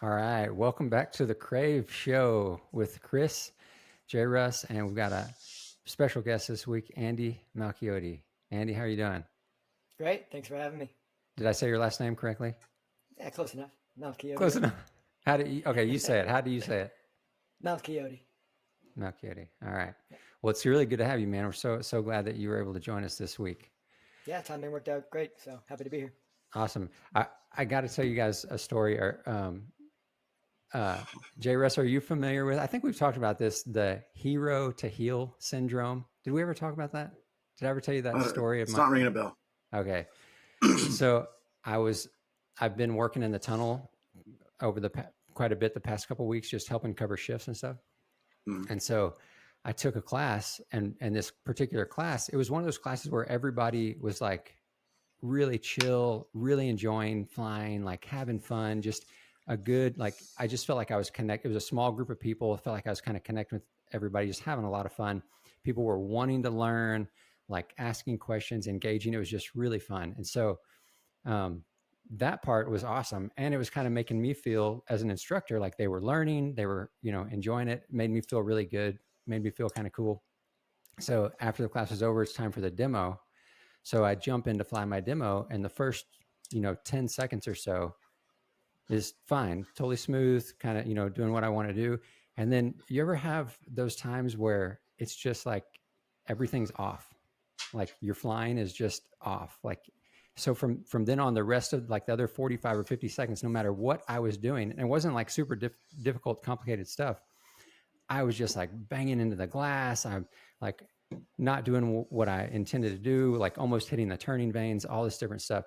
All right, welcome back to the Crave Show with Chris, JRuss, and we've got a special guest this week, Andy Malchiodi. Andy, how are you doing? Great. Thanks for having me. Did I say your last name correctly? Yeah, close enough. Close Malchiodi. enough. How do you? Okay, you say it. How do you say it? Malchiodi. Malchiodi. All right. Well, it's really good to have you, man. We're so glad that you were able to join us this week. Yeah, timing worked out great. So happy to be here. Awesome. I got to tell you guys a story. JRuss, are you familiar with? I think we've talked about this, the hero to heel syndrome. Did we ever talk about that? Did I ever tell you that story of It's my? not ringing a bell. Okay, so I've been working in the tunnel over quite a bit the past couple of weeks, just helping cover shifts and stuff. And so I took a class, and this particular class, it was one of those classes where everybody was like really chill, really enjoying flying, like having fun, just a good, like, I just felt like I was connected. It was a small group of people. I felt like I was kind of connecting with everybody, just having a lot of fun. People were wanting to learn, like asking questions, engaging. It was just really fun. And so that part was awesome. And it was kind of making me feel as an instructor, like they were learning, they were, enjoying it, made me feel really good, made me feel kind of cool. So after the class was over, it's time for the demo. So I jump in to fly my demo, and the first, 10 seconds or so is fine, totally smooth, kind of, doing what I want to do. And then you ever have those times where it's just like everything's off, like your flying is just off. Like, so from then on, the rest of like the other 45 or 50 seconds, no matter what I was doing, and it wasn't like super difficult, complicated stuff, I was just like banging into the glass. I'm like not doing what I intended to do, like almost hitting the turning vanes, all this different stuff.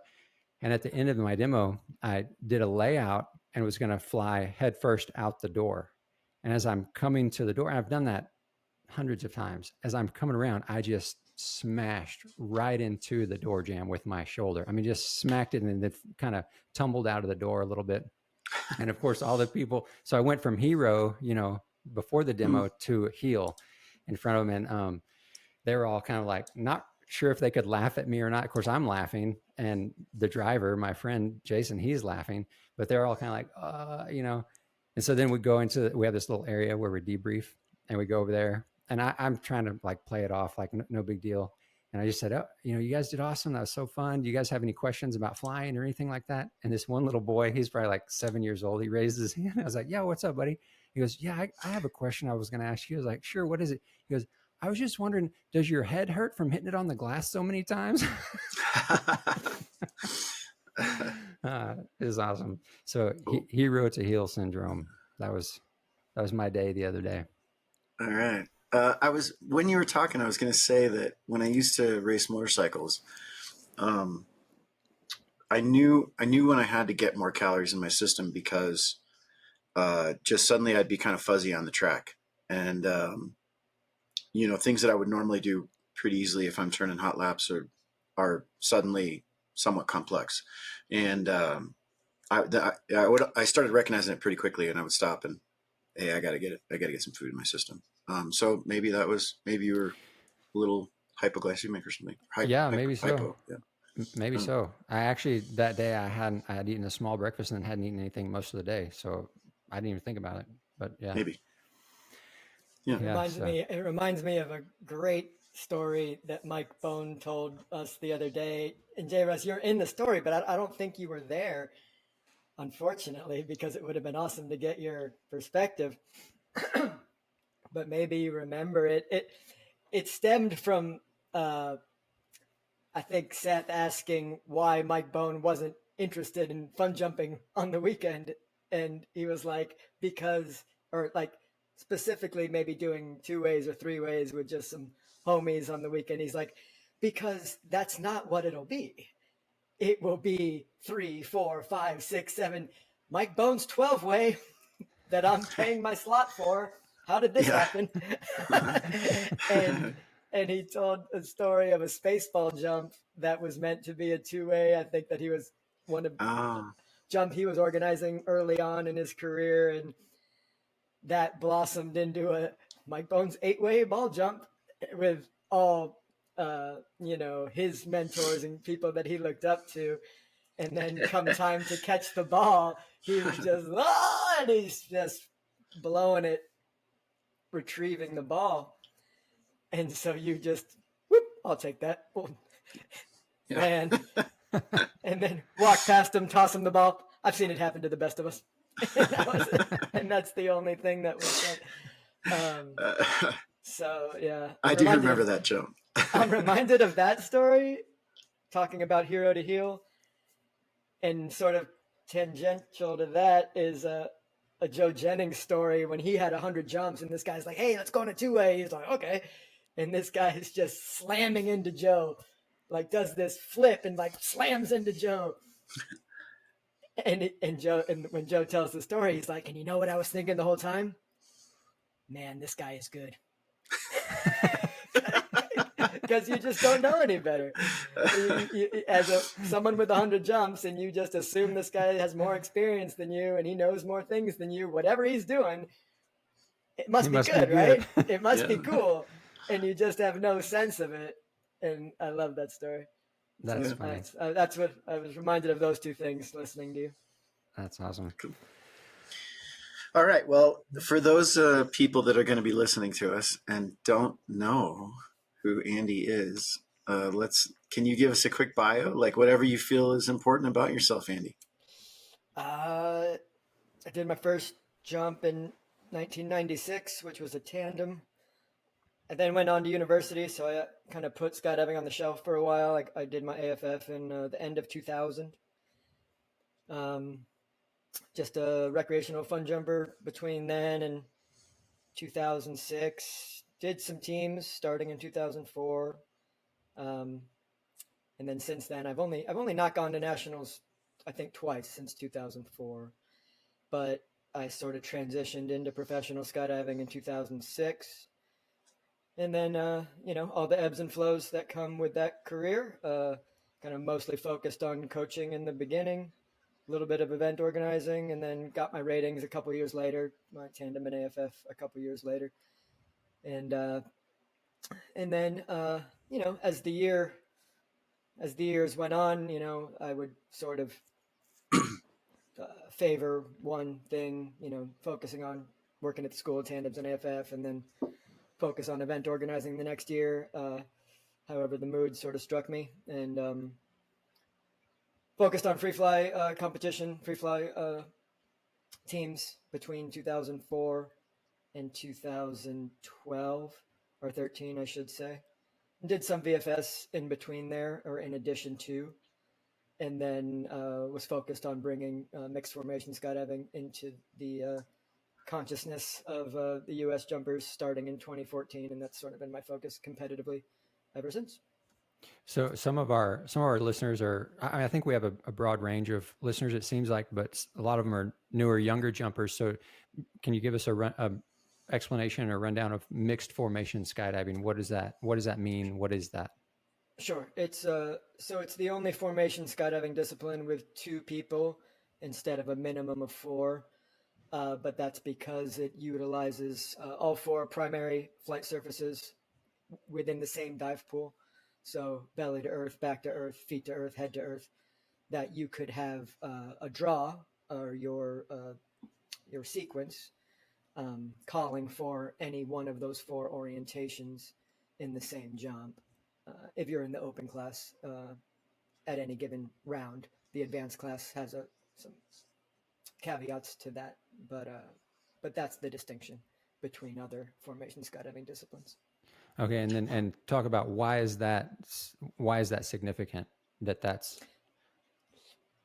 And at the end of my demo, I did a layout and was going to fly head first out the door. And as I'm coming to the door, and I've done that hundreds of times, as I'm coming around, I just smashed right into the door jamb with my shoulder. I mean, just smacked it, and it kind of tumbled out of the door a little bit. And of course, all the people, so I went from hero, before the demo to heel in front of them. And they were all kind of like not sure if they could laugh at me or not. Of course, I'm laughing, and the driver, my friend Jason, he's laughing, but they're all kind of like, And so then we have this little area where we debrief, and we go over there, and I'm trying to like play it off like no big deal. And I just said, oh, you guys did awesome. That was so fun. Do you guys have any questions about flying or anything like that? And this one little boy, he's probably like 7 years old. He raised his hand. I was like, yeah, what's up, buddy? He goes, yeah, I have a question I was going to ask you. I was like, sure. What is it? He goes, I was just wondering, does your head hurt from hitting it on the glass so many times? It was awesome. So Cool. hero to heel syndrome. That was my day the other day. All right. When you were talking, I was going to say that when I used to race motorcycles, I knew when I had to get more calories in my system because just suddenly I'd be kind of fuzzy on the track, and things that I would normally do pretty easily if I'm turning hot laps are suddenly somewhat complex, and I started recognizing it pretty quickly, and I would stop and, hey, I got to get some food in my system. So maybe you were a little hypoglycemic or something. Yeah, maybe so. Hypo, yeah. Maybe so. I actually, that day I had eaten a small breakfast and hadn't eaten anything most of the day. So I didn't even think about it, but yeah. Maybe. Yeah. It reminds me of a great story that Mike Bone told us the other day. And JRuss, you're in the story, but I don't think you were there, unfortunately, because it would have been awesome to get your perspective. But maybe you remember it. It stemmed from, I think, Seth asking why Mike Bone wasn't interested in fun jumping on the weekend. And he was like, specifically maybe doing 2 ways or 3 ways with just some homies on the weekend. He's like, because that's not what it'll be. It will be 3, 4, 5, 6, 7. Mike Bone's 12 way that I'm paying my slot for. How did this happen? and he told a story of a spaceball jump that was meant to be a 2-way. I think that he was one of jump he was organizing early on in his career, and that blossomed into a Mike Bone's 8-way ball jump with all his mentors and people that he looked up to. And then come time to catch the ball, he was just, and he's just blowing it, retrieving the ball. And so you just, whoop, I'll take that. Yeah. Land. And then walk past him, toss him the ball. I've seen it happen to the best of us. And that's the only thing that was said. So, yeah. I do remember that jump. I'm reminded of that story, talking about hero to heel. And sort of tangential to that is a Joe Jennings story when he had 100 jumps. And this guy's like, hey, let's go on a two-way. He's like, okay. And this guy is just slamming into Joe, like does this flip and like slams into Joe. And when Joe tells the story, he's like, and you know what I was thinking the whole time? Man, this guy is good. Because you just don't know any better. As someone with 100 jumps, and you just assume this guy has more experience than you, and he knows more things than you, whatever he's doing, it must be good, right? It must be cool. And you just have no sense of it. And I love that story. That's funny. That's what I was reminded of, those two things listening to you. That's awesome. Cool. All right. Well, for those people that are going to be listening to us and don't know who Andy is, can you give us a quick bio, like whatever you feel is important about yourself, Andy? I did my first jump in 1996, which was a tandem. I then went on to university, so I kind of put skydiving on the shelf for a while. I did my AFF in the end of 2000. Just a recreational fun jumper between then and 2006. Did some teams starting in 2004. And then since then, I've only not gone to nationals, I think twice since 2004. But I sort of transitioned into professional skydiving in 2006. And then, all the ebbs and flows that come with that career, kind of mostly focused on coaching in the beginning, a little bit of event organizing, and then got my ratings a couple years later, my tandem and AFF a couple years later. And then, as the years went on, I would sort of favor one thing, focusing on working at the school of tandems and AFF, and then focus on event organizing the next year. However, the mood sort of struck me, and focused on free fly competition, free fly teams between 2004 and 2012 or 13, I should say. Did some VFS in between there, or in addition to, and then was focused on bringing mixed formation skydiving into the consciousness of the U.S. jumpers starting in 2014, and that's sort of been my focus competitively ever since. So some of our listeners are, I think we have a broad range of listeners, it seems like, but a lot of them are newer, younger jumpers. So can you give us a explanation or rundown of mixed formation skydiving? What does that mean? What is that? Sure. It's so it's the only formation skydiving discipline with 2 people instead of a minimum of 4. But that's because it utilizes all 4 primary flight surfaces within the same dive pool. So belly to earth, back to earth, feet to earth, head to earth, that you could have a draw or your sequence calling for any one of those 4 orientations in the same jump. If you're in the open class at any given round, the advanced class has some caveats to that, but that's the distinction between other formation skydiving disciplines. Okay, and talk about why is that significant? That's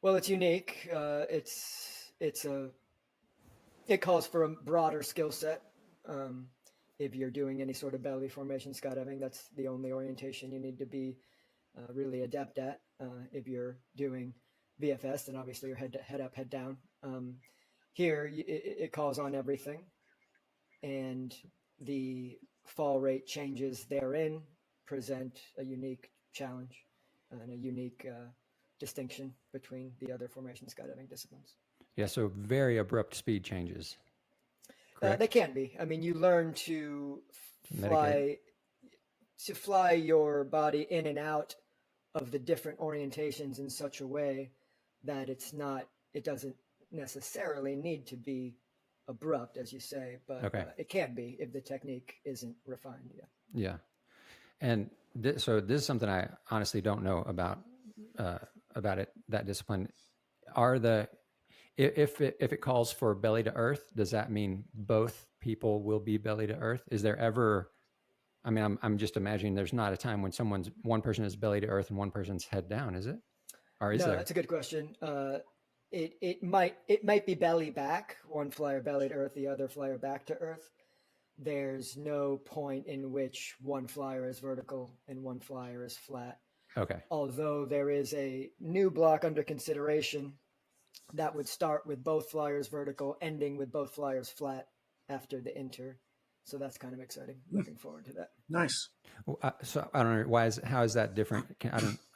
well, it's unique. It calls for a broader skill set. If you're doing any sort of belly formation skydiving, that's the only orientation you need to be really adept at. If you're doing VFS, then obviously you're head up, head down. Here, it calls on everything, and the fall rate changes therein present a unique challenge and a unique distinction between the other formation skydiving disciplines. Yeah, so very abrupt speed changes. Correct? They can be. I mean, you learn to fly your body in and out of the different orientations in such a way that it doesn't necessarily need to be abrupt, as you say, but Okay. it can be if the technique isn't refined. Yeah. Yeah. And so this is something I honestly don't know about it, that discipline. If it calls for belly to earth, does that mean both people will be belly to earth? Is there ever, I mean, I'm just imagining there's not a time when one person is belly to earth and one person's head down, is it? Or is No, there? that's a good question. It might be belly back, one flyer belly to earth, the other flyer back to earth. There's no point in which one flyer is vertical and one flyer is flat. Okay. Although there is a new block under consideration that would start with both flyers vertical, ending with both flyers flat after the inter. So that's kind of exciting. Looking forward to that. Nice. So I don't know how is that different?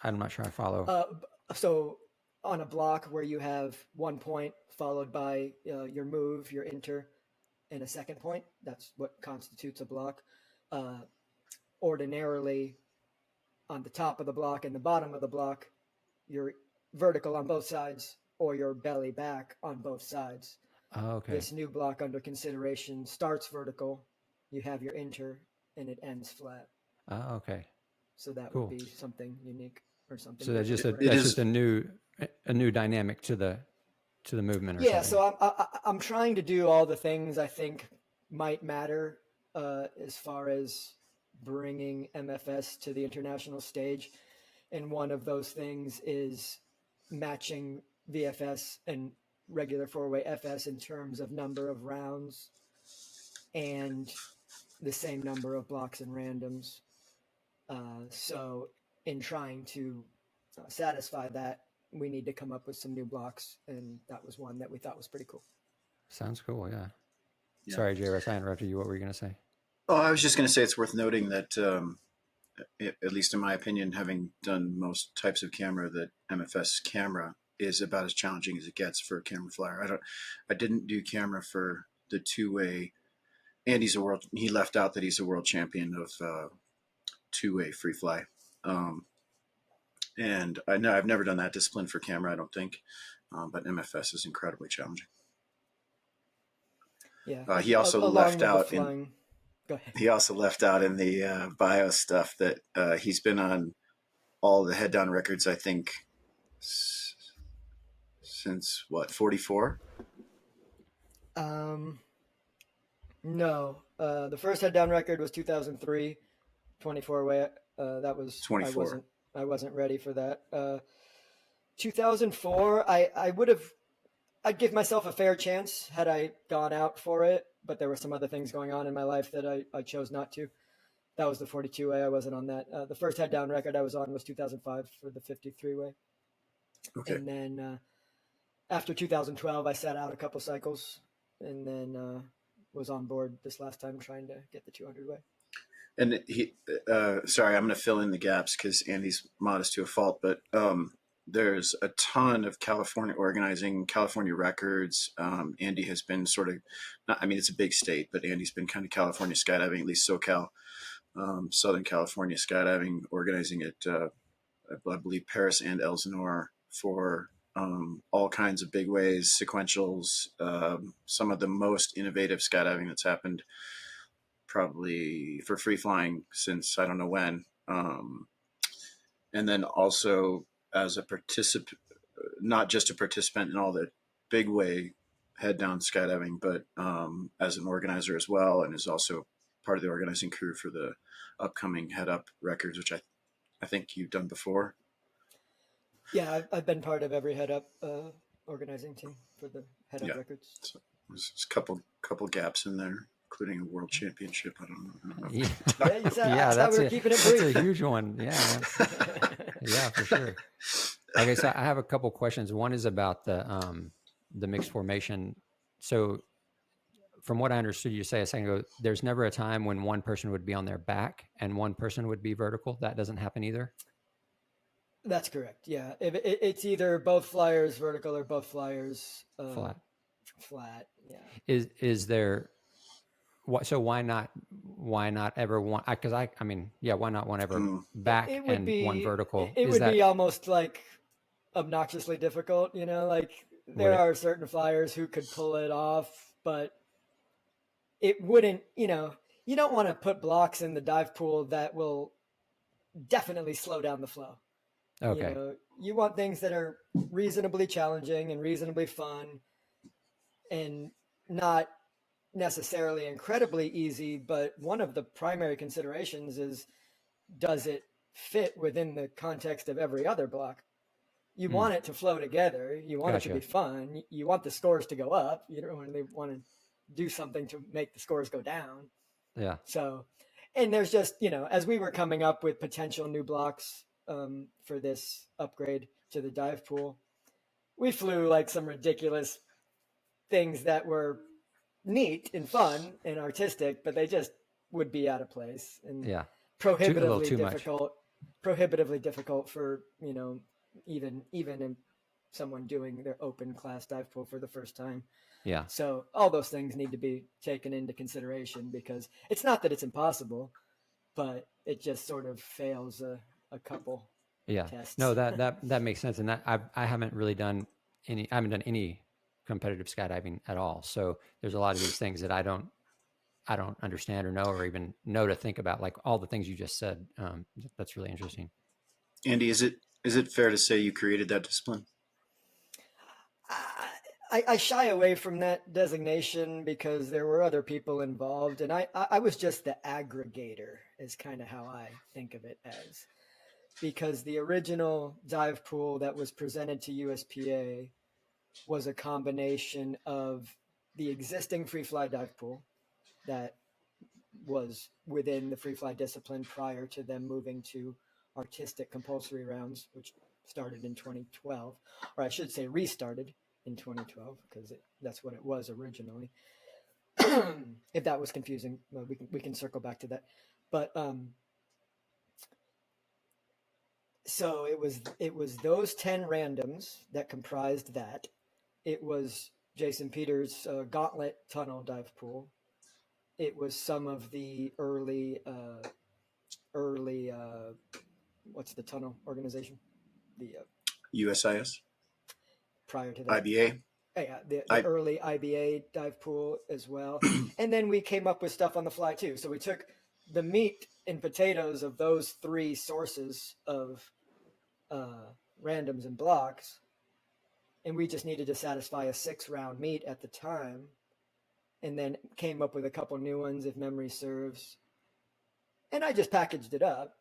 I'm not sure I follow. So on a block where you have 1 point followed by your move, your inter, and a second point, that's what constitutes a block. Ordinarily, on the top of the block and the bottom of the block, you're vertical on both sides, or you're belly back on both sides. Oh, okay. This new block under consideration starts vertical, you have your inter, and it ends flat. Oh, okay. So that Cool. would be something unique or something. So that's just different. just a new dynamic to the movement. Or Yeah. something. So I'm trying to do all the things I think might matter as far as bringing MFS to the international stage, and one of those things is matching VFS and regular four-way FS in terms of number of rounds and the same number of blocks and randoms. So in trying to satisfy that, we need to come up with some new blocks, and that was one that we thought was pretty cool. Sounds cool. Yeah. Sorry, JRuss, I interrupted you. What were you going to say? Oh, I was just going to say it's worth noting that, at least in my opinion, having done most types of camera, that MFS camera is about as challenging as it gets for a camera flyer. I didn't do camera for the two-way. Andy's he left out that he's a world champion of two-way free fly. And I know I've never done that discipline for camera, I don't think, but MFS is incredibly challenging. Yeah. He also left out in. Go ahead. He also left out in the bio stuff that he's been on all the head down records, I think, since what, 44? No. The first head down record was 2003, 24 way. That was 24. I wasn't ready for that. 2004, I'd give myself a fair chance had I gone out for it, but there were some other things going on in my life that I chose not to. That was the 42 way. I wasn't on that. The first head down record I was on was 2005 for the 53 way. Okay. And then after 2012, I sat out a couple cycles, and then was on board this last time trying to get the 200 way. And sorry, I'm going to fill in the gaps because Andy's modest to a fault, but there's a ton of California organizing, California records. Andy has been sort of, it's a big state, but Andy's been kind of California skydiving, at least SoCal, Southern California skydiving, organizing at, I believe, Paris and Elsinore for all kinds of big ways, sequentials, some of the most innovative skydiving that's happened probably for free flying since I don't know when. And then also as a participant, not just a participant in all the big way head down skydiving, but as an organizer as well, and is also part of the organizing crew for the upcoming head up records, which I think you've done before. Yeah, I've been part of every head up organizing team for the head up records. So there's a couple gaps in there, including a world championship. I don't know. Yeah, that's a huge one. Yeah, yeah, for sure. Okay, so I have a couple questions. One is about the mixed formation. So, from what I understood you say a second ago, there's never a time when one person would be on their back and one person would be vertical. That doesn't happen either. That's correct. Yeah, it's either both flyers vertical or both flyers flat. Flat. Yeah. Is there? So why not ever one? Because why not one ever back and one vertical? It would be almost like obnoxiously difficult. Like there are certain flyers who could pull it off, but it wouldn't, you don't want to put blocks in the dive pool that will definitely slow down the flow. Okay. You want things that are reasonably challenging and reasonably fun and not necessarily incredibly easy, but one of the primary considerations is, does it fit within the context of every other block? You want it to flow together. You want it to be fun. You want the scores to go up. You don't really want to do something to make the scores go down. Yeah. So, and there's just, as we were coming up with potential new blocks for this upgrade to the dive pool, we flew like some ridiculous things that were neat and fun and artistic, but they just would be out of place and Yeah. prohibitively too difficult. much. Prohibitively difficult for even in someone doing their open class dive pool for the first time. Yeah. So all those things need to be taken into consideration, because it's not that it's impossible, but it just sort of fails a couple tests. No, that makes sense. And that I haven't really done I haven't done any competitive skydiving at all. So there's a lot of these things that I don't understand or know, or even know to think about, like all the things you just said. That's really interesting. Andy, is it fair to say you created that discipline? I shy away from that designation because there were other people involved, and I was just the aggregator, is kind of how I think of it as. Because the original dive pool that was presented to USPA was a combination of the existing free fly dive pool that was within the free fly discipline prior to them moving to artistic compulsory rounds, which started in 2012, or I should say restarted in 2012, because that's what it was originally. If that was confusing, well, we can circle back to that. But so it was those 10 randoms that comprised that. It was Jason Peters' Gauntlet Tunnel dive pool. It was some of the early what's the tunnel organization? The USIS? Prior to that. IBA? Yeah, the early IBA dive pool as well. And then we came up with stuff on the fly too. So we took the meat and potatoes of those three sources of randoms and blocks, and we just needed to satisfy a 6-round meet at the time, and then came up with a couple new ones if memory serves. And I just packaged it up.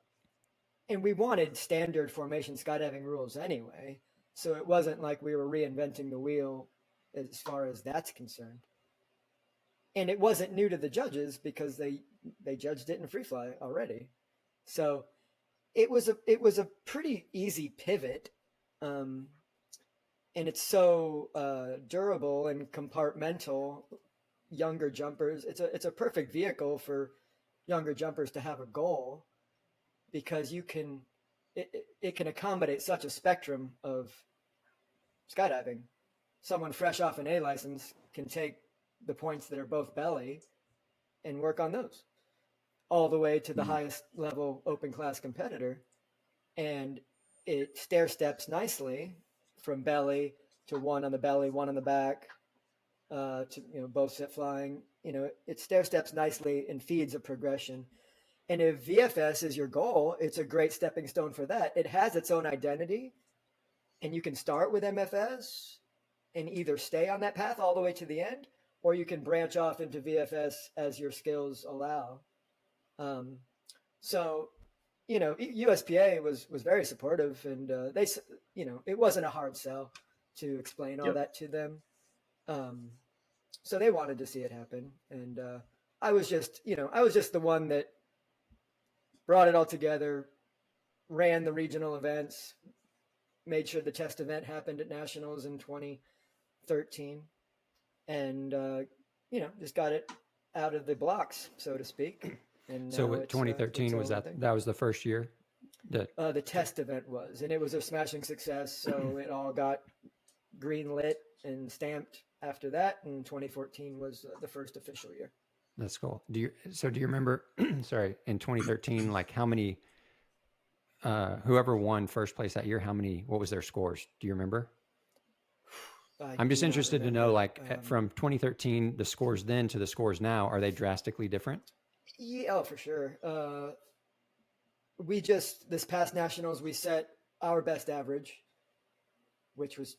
And we wanted standard formation skydiving rules anyway, so it wasn't like we were reinventing the wheel as far as that's concerned. And it wasn't new to the judges because they judged it in free fly already. So it was a pretty easy pivot, and it's so durable and compartmental. Younger jumpers, it's a perfect vehicle for younger jumpers to have a goal, because it can accommodate such a spectrum of skydiving. Someone fresh off an A license can take the points that are both belly and work on those, all the way to the highest level open class competitor. And it stair steps nicely from belly to one on the belly, one on the back, to both sit flying. It stair steps nicely and feeds a progression. And if VFS is your goal, it's a great stepping stone for that. It has its own identity, and you can start with MFS and either stay on that path all the way to the end, or you can branch off into VFS as your skills allow. So, USPA was very supportive, and they, it wasn't a hard sell to explain all that to them. So they wanted to see it happen, and I was just the one that brought it all together, ran the regional events, made sure the test event happened at Nationals in 2013, and just got it out of the blocks, so to speak. And so 2013 was that was the first year? The test event was, and it was a smashing success. So it all got green lit and stamped after that, and 2014 was the first official year. That's cool. Do you remember, sorry, in 2013, like how many, whoever won first place that year, what was their scores? Do you remember? I'm just do not interested to know, remember. like, from 2013, the scores then to the scores now, are they drastically different? Yeah, oh, for sure. We just, this past nationals, we set our best average, which was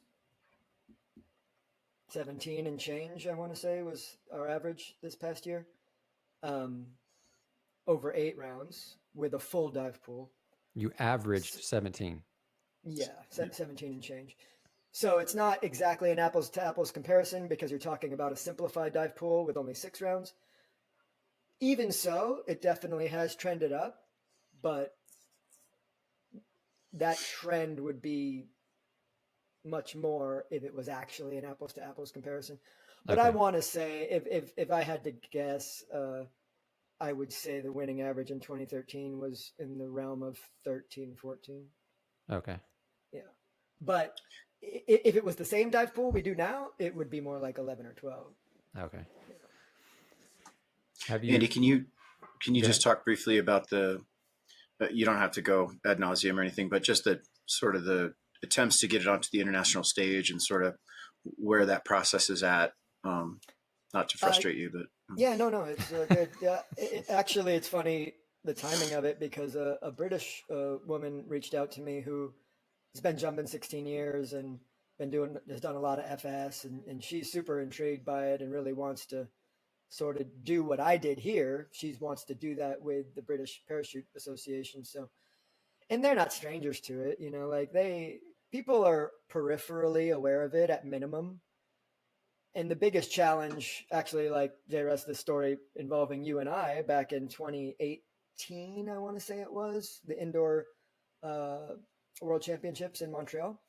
17 and change, I want to say, was our average this past year, um, over 8 rounds with a full dive pool. You averaged 17. Yeah, 17 and change. So it's not exactly an apples to apples comparison because you're talking about a simplified dive pool with only 6 rounds. Even so, it definitely has trended up, but that trend would be much more if it was actually an apples to apples comparison. But I Okay. want to say, if I had to guess, I would say the winning average in 2013 was in the realm of 13, 14. Okay. Yeah. But if it was the same dive pool we do now, it would be more like 11 or 12. Okay. Have you, Andy, can you Go just ahead. talk briefly about the? You don't have to go ad nauseum or anything, but just the sort of the attempts to get it onto the international stage and sort of where that process is at. Not to Uh, frustrate you, but yeah, no, it's good. Yeah, actually, it's funny the timing of it because a British woman reached out to me who has been jumping 16 years and has done a lot of FS, and she's super intrigued by it and really wants to sort of do what I did here. She wants to do that with the British Parachute Association. So, and they're not strangers to it, like people are peripherally aware of it at minimum. And the biggest challenge, actually, like JRuss, the story involving you and I back in 2018, I want to say it was the indoor uh, World Championships in Montreal.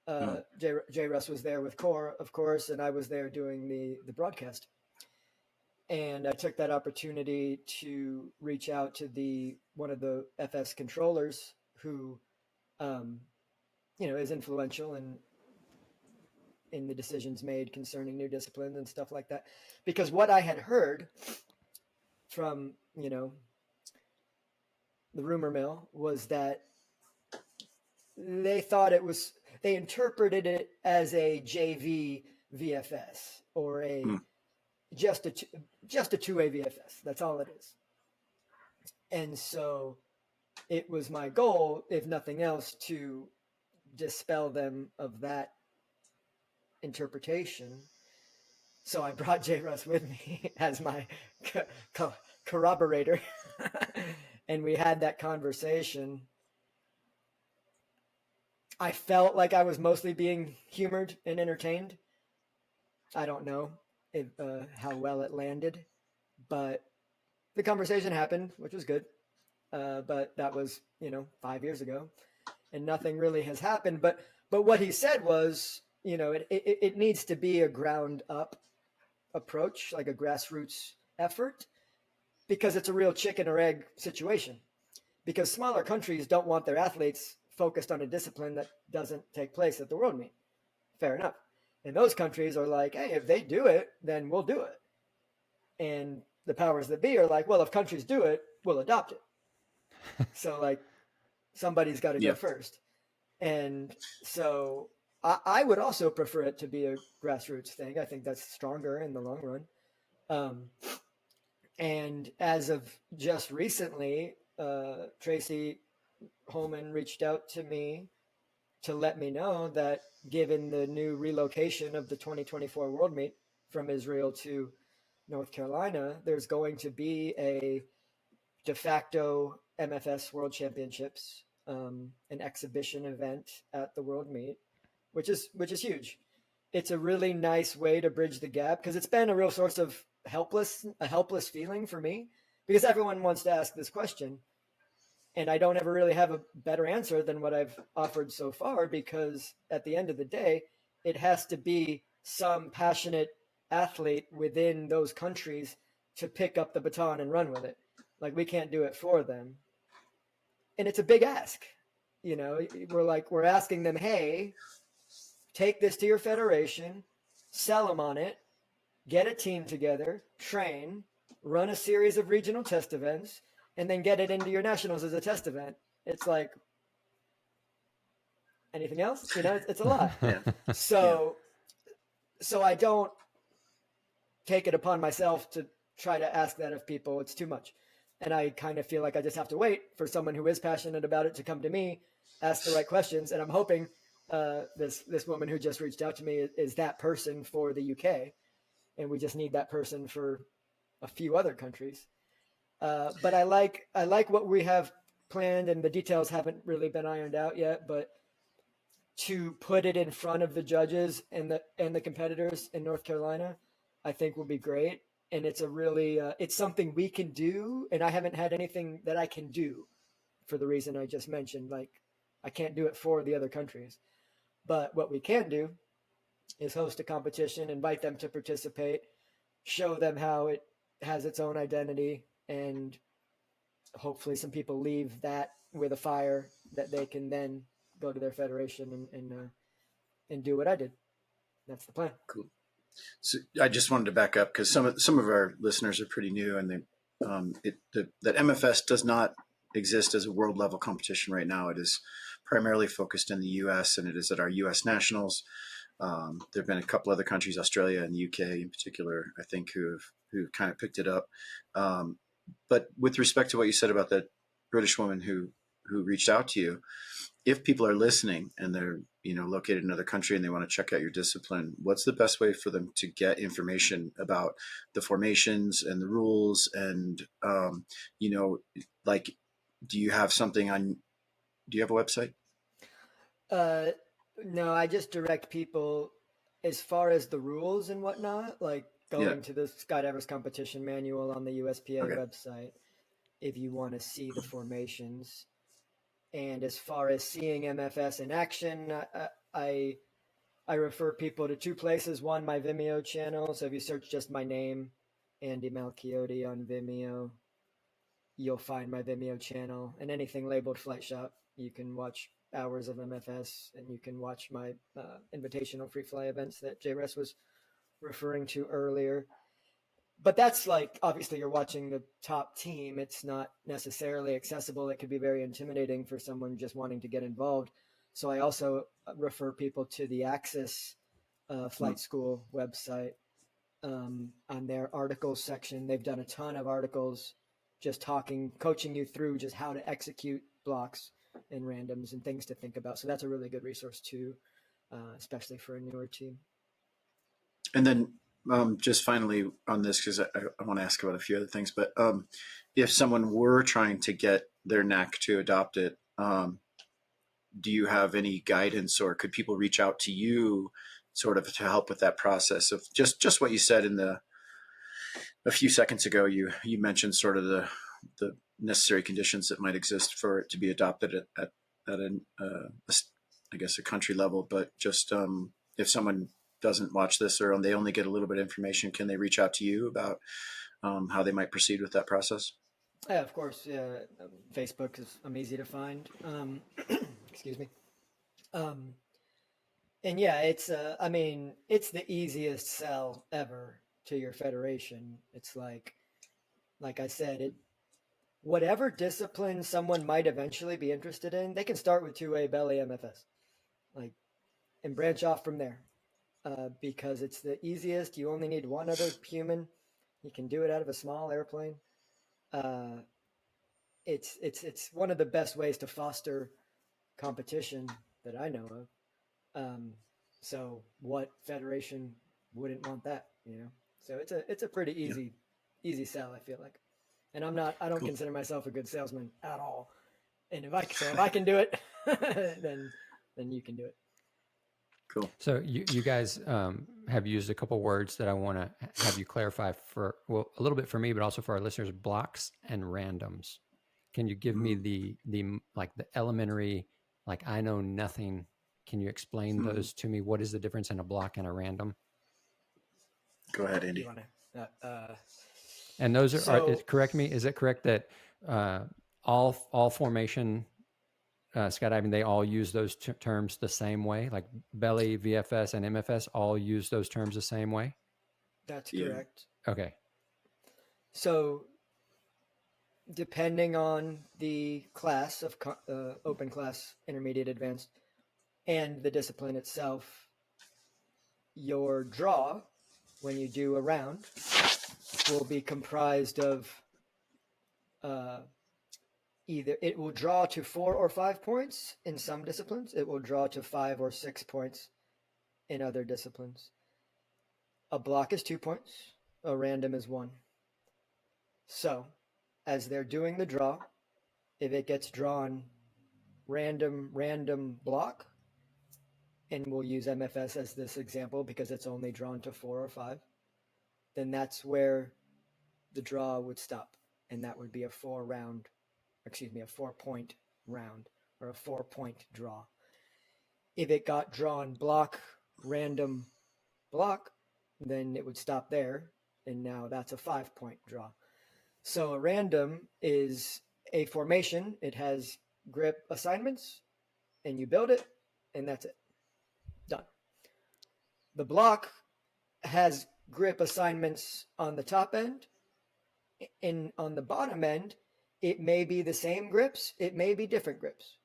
JRuss was there with Core, of course, and I was there doing the broadcast. And I took that opportunity to reach out to one of the FS controllers who, um, is influential in the decisions made concerning new disciplines and stuff like that. Because what I had heard from, the rumor mill was that they thought they interpreted it as a JV VFS or hmm. just a 2A VFS. That's all it is. And so it was my goal, if nothing else, to dispel them of that interpretation. So I brought JRuss with me as my corroborator, and we had that conversation. I felt like I was mostly being humored and entertained. I don't know how well it landed, but the conversation happened, which was good. But that was 5 years ago, and nothing really has happened. But what he said was, it needs to be a ground up approach, like a grassroots effort, because it's a real chicken or egg situation. Because smaller countries don't want their athletes focused on a discipline that doesn't take place at the world meet. Fair enough. And those countries are like, hey, if they do it, then we'll do it. And the powers that be are like, well, if countries do it, we'll adopt it. So like somebody's got to Yeah. go first. And so I would also prefer it to be a grassroots thing. I think that's stronger in the long run. And as of just recently, Tracy Holman reached out to me to let me know that given the new relocation of the 2024 World Meet from Israel to North Carolina, there's going to be a de facto MFS World Championships, an exhibition event at the World Meet, which is huge. It's a really nice way to bridge the gap because it's been a real source of a helpless feeling for me because everyone wants to ask this question. And I don't ever really have a better answer than what I've offered so far because at the end of the day, it has to be some passionate athlete within those countries to pick up the baton and run with it. Like we can't do it for them. And it's a big ask. We're asking them, hey, take this to your federation, sell them on it, get a team together, train, run a series of regional test events, and then get it into your nationals as a test event. It's like, anything else? It's a lot. Yeah. So so I don't take it upon myself to try to ask that of people. It's too much. And I kind of feel like I just have to wait for someone who is passionate about it to come to me, ask the right questions. And I'm hoping this woman who just reached out to me is that person for the UK. And we just need that person for a few other countries. But I like what we have planned, and the details haven't really been ironed out yet. But to put it in front of the judges and the competitors in North Carolina, I think will be great. And it's a really it's something we can do, and I haven't had anything that I can do for the reason I just mentioned. Like I can't do it for the other countries, but what we can do is host a competition, invite them to participate, show them how it has its own identity, and hopefully some people leave that with a fire that they can then go to their federation and do what I did. That's the plan. Cool. So I just wanted to back up because some of our listeners are pretty new, and that MFS does not exist as a world level competition right now. It is primarily focused in the U.S. and it is at our U.S. nationals. There have been a couple other countries, Australia and the UK in particular, I think, who kind of picked it up. But with respect to what you said about that British woman who reached out to you, if people are listening and they're located in another country and they want to check out your discipline, what's the best way for them to get information about the formations and the rules? And like, do you have something on? Do you have a website? No, I just direct people as far as the rules and whatnot, like going to the skydivers competition manual on the USPA website if you want to see the formations. And as far as seeing MFS in action, I refer people to two places. One, my Vimeo channel. So if you search just my name, Andy Malchiodi on Vimeo, you'll find my Vimeo channel. And anything labeled Flight Shop, you can watch hours of MFS, and you can watch my invitational free fly events that JRuss was referring to earlier. But that's like, obviously you're watching the top team. It's not necessarily accessible. It could be very intimidating for someone just wanting to get involved. So I also refer people to the Axis Flight School website. On their articles section, they've done a ton of articles just coaching you through just how to execute blocks and randoms and things to think about. So that's a really good resource too, especially for a newer team. And then just finally on this, because I want to ask about a few other things, but if someone were trying to get their NAC to adopt it, do you have any guidance, or could people reach out to you sort of to help with that process of just what you said a few seconds ago? You mentioned sort of the necessary conditions that might exist for it to be adopted at I guess a country level, but just if someone doesn't watch this or they only get a little bit of information, can they reach out to you about how they might proceed with that process? Yeah, of course. Yeah, Facebook is easy to find. Excuse me. And yeah, it's it's the easiest sell ever to your federation. It's like I said, whatever discipline someone might eventually be interested in, they can start with 2A belly MFS, and branch off from there. Because it's the easiest. You only need one other human. You can do it out of a small airplane. It's one of the best ways to foster competition that I know of. So what federation wouldn't want that? So it's a pretty easy sell, I feel like. And I don't consider myself a good salesman at all. And if I can do it, then you can do it. Cool. So you guys have used a couple words that I want to have you clarify for, well, a little bit for me, but also for our listeners: blocks and randoms. Can you give me the elementary, I know nothing. Can you explain those to me? What is the difference in a block and a random? Go ahead, Andy. And those are correct me. Is it correct that all formation skydiving, they all use those terms the same way? Like belly, VFS, and MFS all use those terms the same way? That's correct. Okay. So depending on the class of open class, intermediate, advanced, and the discipline itself, your draw, when you do a round, will be comprised of either it will draw to 4 or 5 points in some disciplines, it will draw to 5 or 6 points in other disciplines. A block is 2 points, a random is 1. So, as they're doing the draw, if it gets drawn random block, and we'll use MFS as this example because it's only drawn to 4 or 5, then that's where the draw would stop. And that would be a 4-point round, or a 4-point draw. If it got drawn random block, then it would stop there. And now that's a 5-point draw. So a random is a formation. It has grip assignments, and you build it, and that's it. Done. The block has grip assignments on the top end, and on the bottom end, it may be the same grips, it may be different grips.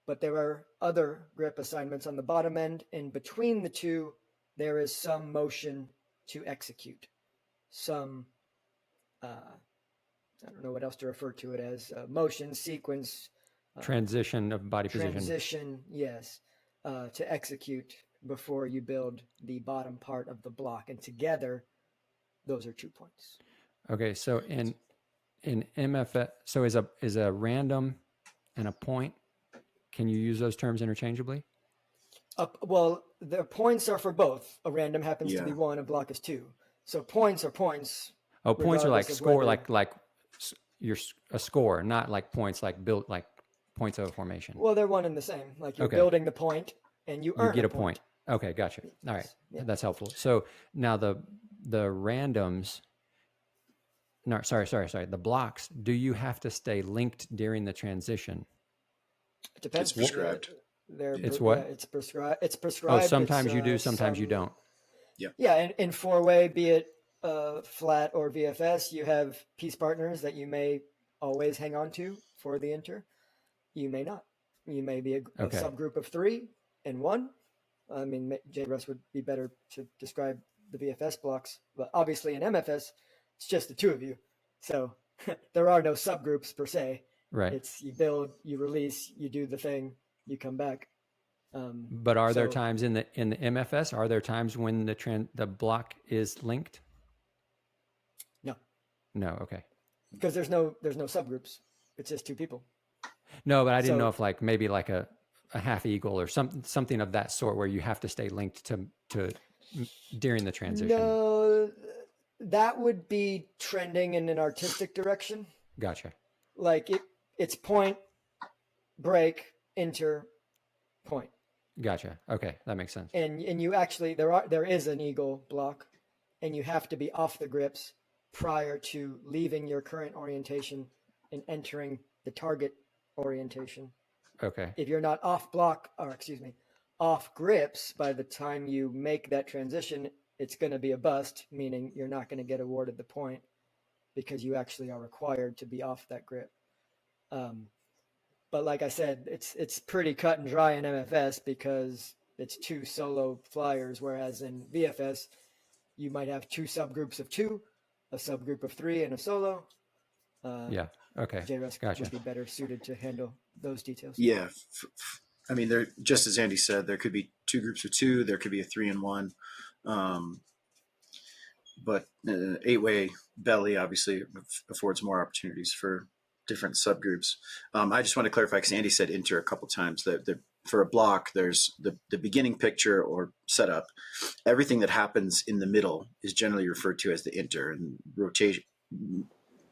But there are other grip assignments on the bottom end, and between the two, there is some motion to execute. Some, I don't know what else to refer to it as, motion, sequence. Transition of body position. Transition, yes, to execute before you build the bottom part of the block. And together, those are 2 points. Okay, so in MFS, so is a random and a point, can you use those terms interchangeably? Well, the points are for both. A random happens to be 1, a block is 2. So points are points. Oh, points are like score, whether... like you're a score, not like points like built like points of a formation. Well, they're one and the same. Like you're building the point, and you earn a point. Okay, gotcha. All right, that's helpful. So now the randoms. No, sorry. The blocks. Do you have to stay linked during the transition? It depends. It's prescribed. It's what? Yeah, it's prescribed. It's prescribed. Oh, sometimes you do, sometimes you don't. Yeah. Yeah, in 4-way, be it flat or VFS, you have piece partners that you may always hang on to for the inter. You may not. You may be a subgroup of 3 and 1. I mean, JRuss would be better to describe the VFS blocks, but obviously in MFS, it's just the 2 of you. So there are no subgroups per se. Right. It's you build, you release, you do the thing, you come back. But are there times in the MFS? Are there times when the block is linked? No. Okay. Because there's no subgroups. It's just 2 people. No, but I didn't know if like maybe like a half eagle or something of that sort where you have to stay linked to during the transition. No, that would be trending in an artistic direction. Gotcha. Like it's point, break, enter, point. Gotcha. Okay, that makes sense. And you actually there is an eagle block, and you have to be off the grips prior to leaving your current orientation and entering the target orientation. Okay. If you're not off grips by the time you make that transition, it's going to be a bust, meaning you're not going to get awarded the point because you actually are required to be off that grip. But like I said, it's pretty cut and dry in MFS because it's 2 solo flyers, whereas in VFS, you might have 2 subgroups of 2, a subgroup of 3, and a solo. Yeah. Okay. JRuss Gotcha. would be better suited to handle those details. Yeah. I mean, there, just as Andy said, there could be 2 groups of 2, there could be a 3 and 1. But 8-way belly obviously affords more opportunities for different subgroups. I just want to clarify, because Andy said inter a couple times, that for a block, there's the beginning picture or setup. Everything that happens in the middle is generally referred to as the inter, and rotation,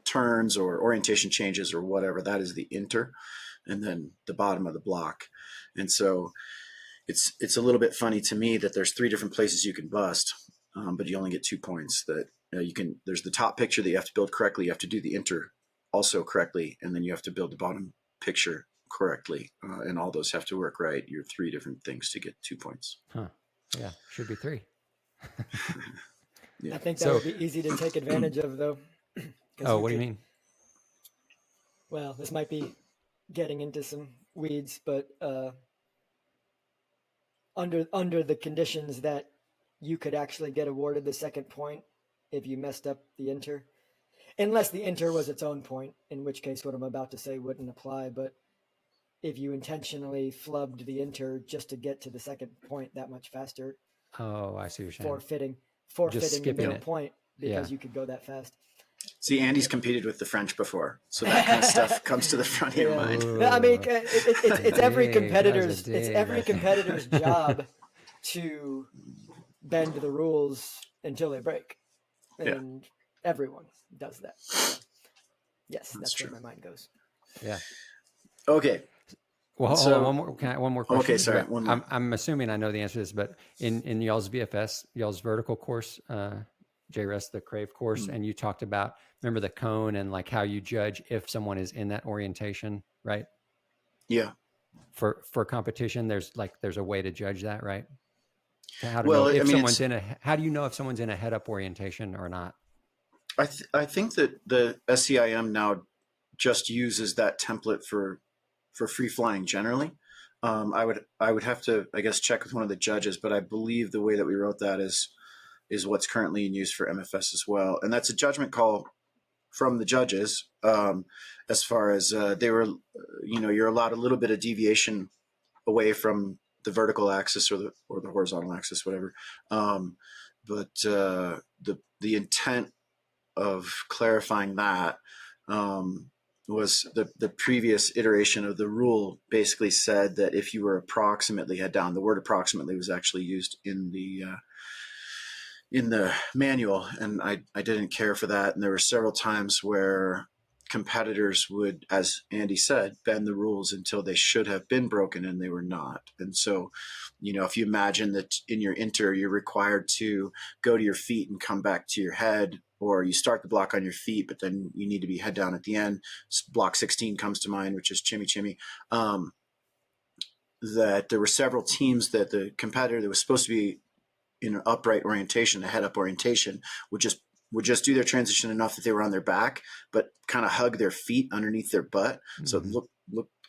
turns or orientation changes or whatever, that is the inter, and then the bottom of the block. And so it's a little bit funny to me that there's 3 different places you can bust, but you only get 2 points. That there's the top picture that you have to build correctly, you have to do the inter also correctly, and then you have to build the bottom picture correctly, and all those have to work right. You're 3 different things to get 2 points. Huh. Yeah, should be 3. Yeah. I think that would be easy to take advantage of, though. Oh, what do you mean? Well, this might be getting into some weeds, but under the conditions that you could actually get awarded the second point if you messed up the inter, unless the inter was its own point, in which case what I'm about to say wouldn't apply. But if you intentionally flubbed the inter just to get to the second point that much faster, Oh, I see what you're saying. forfeiting the skipping middle it. point because Yeah. you could go that fast. See, Andy's competed with the French before, so that kind of stuff comes to the front of your Yeah. mind. No, I mean, it's every Dig. That was a competitor's dig. job to bend the rules until they break, Yeah. and everyone does that. So, yes, that's true. where my mind goes. Yeah. Okay. Well, So- hold on, one more question. Okay, sorry, But one more. I'm assuming I know the answer to this, but in y'all's VFS, y'all's vertical course, JRuss, the Crave course, and you talked about, remember the cone and like how you judge if someone is in that orientation, right? Yeah. For competition, there's a way to judge that, right? How to Well, know if I mean, someone's how do you know if someone's in a head up orientation or not? I think that the SCIM now just uses that template for free flying generally. I would have to, I guess, check with one of the judges, but I believe the way that we wrote that is what's currently in use for MFS as well, and that's a judgment call from the judges. As far as they were, you're allowed a little bit of deviation away from the vertical axis or the horizontal axis, whatever. But the intent of clarifying that was the previous iteration of the rule basically said that if you were approximately head down, the word approximately was actually used in the manual, and I didn't care for that. And there were several times where competitors would, as Andy said, bend the rules until they should have been broken and they were not. And so, if you imagine that in your inter, you're required to go to your feet and come back to your head, or you start the block on your feet, but then you need to be head down at the end. Block 16 comes to mind, which is Chimmy Chimmy. That there were several teams that the competitor that was supposed to be in an upright orientation, a head up orientation, would just do their transition enough that they were on their back, but kind of hug their feet underneath their butt. Mm-hmm. So it looked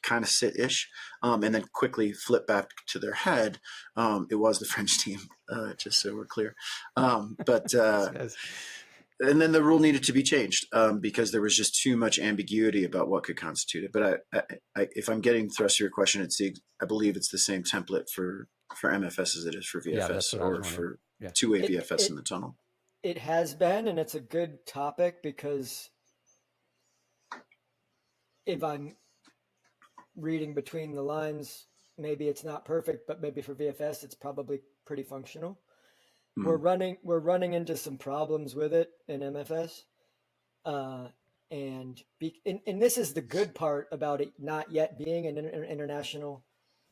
kind of sit-ish, and then quickly flip back to their head. It was the French team, just so we're clear. And then the rule needed to be changed because there was just too much ambiguity about what could constitute it. But if I'm getting the thrust of your question, I believe it's the same template for MFS as it is for VFS, or for two-way VFS in the tunnel. It has been, and it's a good topic because if I'm reading between the lines, maybe it's not perfect, but maybe for VFS, it's probably pretty functional. Mm. We're running into some problems with it in MFS. And this is the good part about it not yet being an international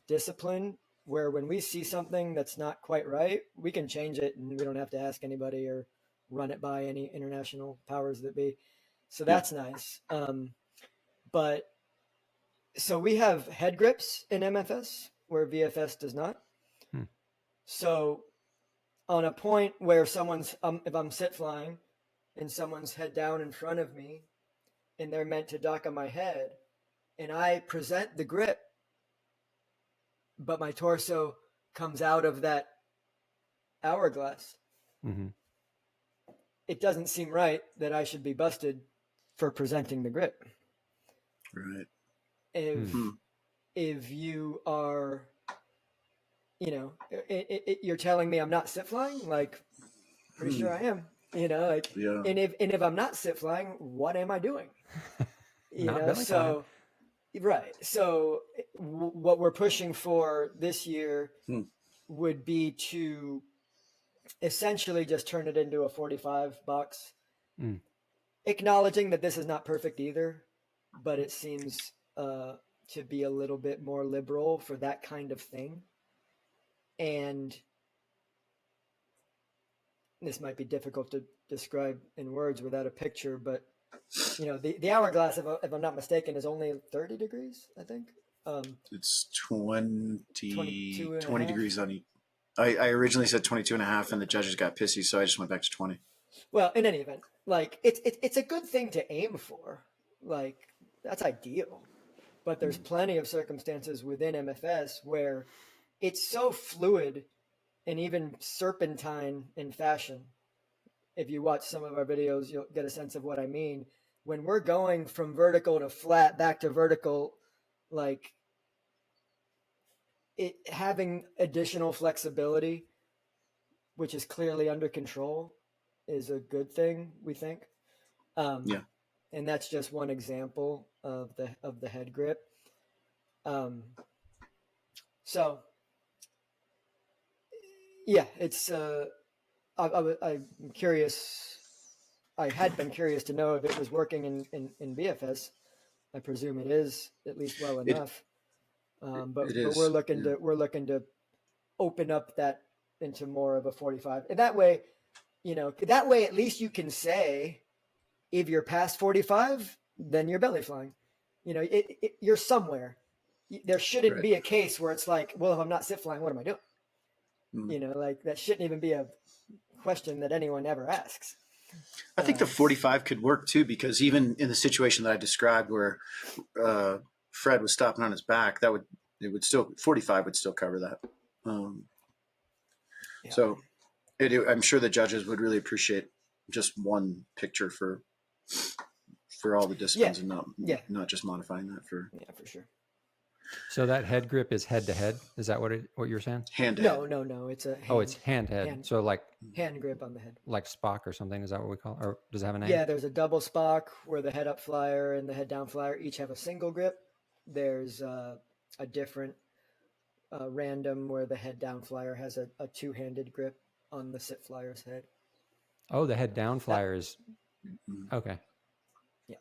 discipline, where when we see something that's not quite right, we can change it and we don't have to ask anybody or run it by any international powers that be. So that's nice. But so we have head grips in MFS where VFS does not. So on a point where someone's, if I'm sit flying and someone's head down in front of me and they're meant to dock on my head and I present the grip, but my torso comes out of that hourglass, it doesn't seem right that I should be busted for presenting the grip. Right. If you are, you're telling me I'm not sit flying, like, pretty sure I am, and if I'm not sit flying, what am I doing? Right. So what we're pushing for this year would be to essentially just turn it into a 45 box, acknowledging that this is not perfect either, but it seems to be a little bit more liberal for that kind of thing. And this might be difficult to describe in words without a picture, but the hourglass, if I'm not mistaken, is only 30 degrees, I think. It's 20 degrees on each. I originally said 22 and a half and the judges got pissy, so I just went back to 20. Well, in any event, like it's a good thing to aim for. Like, that's ideal. But there's plenty of circumstances within MFS where it's so fluid and even serpentine in fashion. If you watch some of our videos, you'll get a sense of what I mean. When we're going from vertical to flat back to vertical, like it having additional flexibility, which is clearly under control, is a good thing, we think. Yeah. And that's just one example of the head grip. So yeah, it's I'm curious. I had been curious to know if it was working in BFS. I presume it is at least well It enough. But it but we're is. looking Yeah. to open up that into more of a 45. And that way, that way at least you can say if you're past 45, then you're belly flying. You're somewhere. There shouldn't Right. be a case where it's like, well, if I'm not sit flying, what am I doing? Mm. Like that shouldn't even be a question that anyone ever asks. I think the 45 could work too, because even in the situation that I described where Fred was stopping on his back, it would still 45 would still cover that. Yeah. So I'm sure the judges would really appreciate just one picture for all the disciplines, and not just modifying that for sure. So that head grip is head to head. Is that what you're saying? hand to head. No. It's a hand. Oh, it's hand head. So like hand grip on the head. Like Spock or something. Is that what we call it? Or does it have a name? Yeah, there's a double Spock where the head up flyer and the head down flyer each have a single grip. There's a different random where the head down flyer has a two-handed grip on the sit flyer's head. Oh, the head down flyer is okay. Yeah,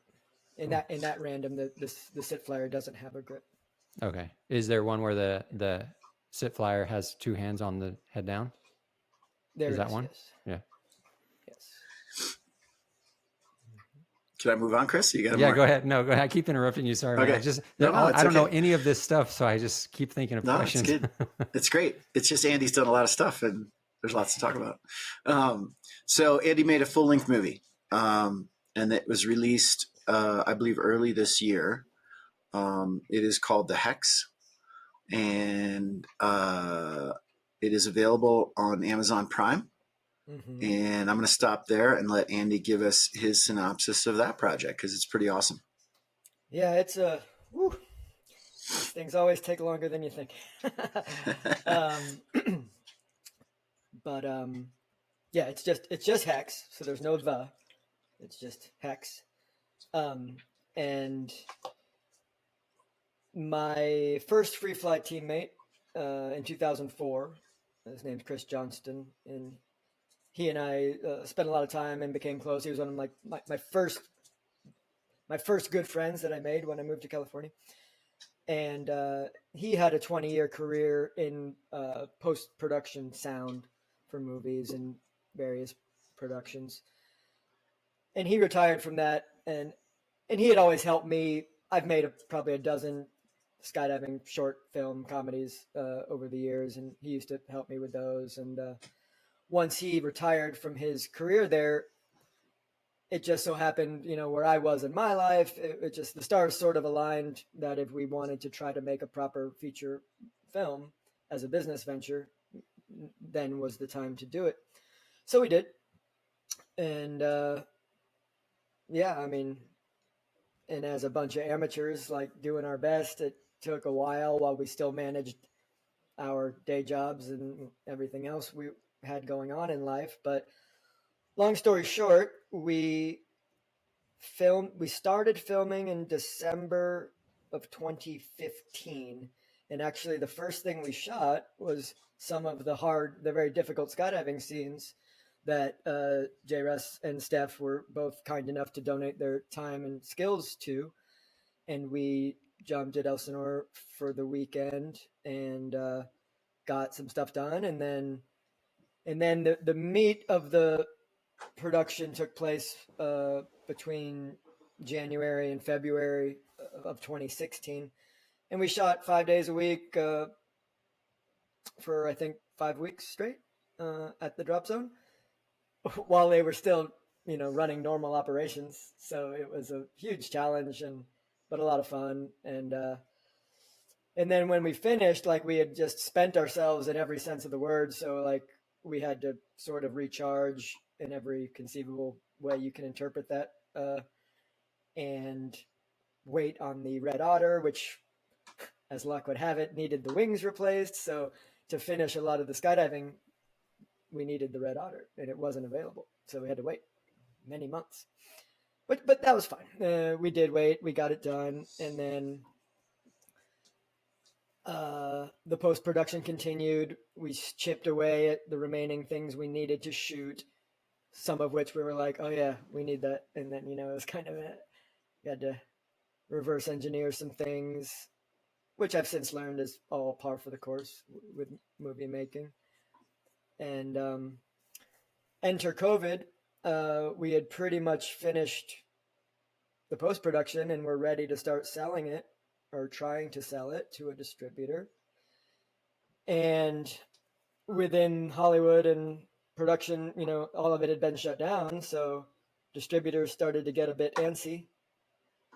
in that random, the sit flyer doesn't have a grip. Okay. Is there one where the sit flyer has two hands on the head down? There is that one? Yes. Yeah. Yes. Should I move on, Chris? You got go ahead. No, go ahead. I keep interrupting you. Sorry. Okay. Man. I don't know any of this stuff, so I just keep thinking of questions. It's good. It's great. It's just Andy's done a lot of stuff, and there's lots to talk about. So Andy made a full-length movie, and it was released, I believe, early this year. It is called The Hex, and it is available on Amazon Prime. Mm-hmm. And I'm going to stop there and let Andy give us his synopsis of that project, because it's pretty awesome. Yeah, it's these things always take longer than you think. But yeah, it's just Hex, so there's no the. It's just Hex. And my first free flight teammate in 2004, his name's Chris Johnston, and he and I spent a lot of time and became close. He was one of my first good friends that I made when I moved to California. And he had a 20-year career in post-production sound for movies and various productions. And he retired from that, and he had always helped me. I've made probably a dozen skydiving short film comedies over the years, and he used to help me with those. And once he retired from his career there, it just so happened, where I was in my life, it just, the stars sort of aligned that if we wanted to try to make a proper feature film as a business venture, then was the time to do it. So we did. And yeah, I mean, and as a bunch of amateurs, like doing our best, it took a while we still managed our day jobs and everything else we had going on in life. But long story short, we started filming in December of 2015. And actually the first thing we shot was some of the very difficult skydiving scenes that JRuss and Steph were both kind enough to donate their time and skills to. And we jumped at Elsinore for the weekend and got some stuff done. And then the meat of the production took place between January and February of 2016. And we shot 5 days a week for, I think, 5 weeks straight at the drop zone while they were still, running normal operations. So it was a huge challenge, but a lot of fun. And And then when we finished, like we had just spent ourselves in every sense of the word. So like we had to sort of recharge in every conceivable way you can interpret that, and wait on the Red Otter, which, as luck would have it, needed the wings replaced. So to finish a lot of the skydiving, we needed the Red Otter, and it wasn't available. So we had to wait many months. But that was fine. We did wait. We got it done, and then the post-production continued. We chipped away at the remaining things we needed to shoot, some of which we were like, oh yeah, we need that. And then, it was kind of you had to reverse engineer some things, which I've since learned is all par for the course with movie making. And enter COVID. We had pretty much finished the post-production and we're ready to start selling it, or trying to sell it to a distributor. And within Hollywood and production, all of it had been shut down. So distributors started to get a bit antsy.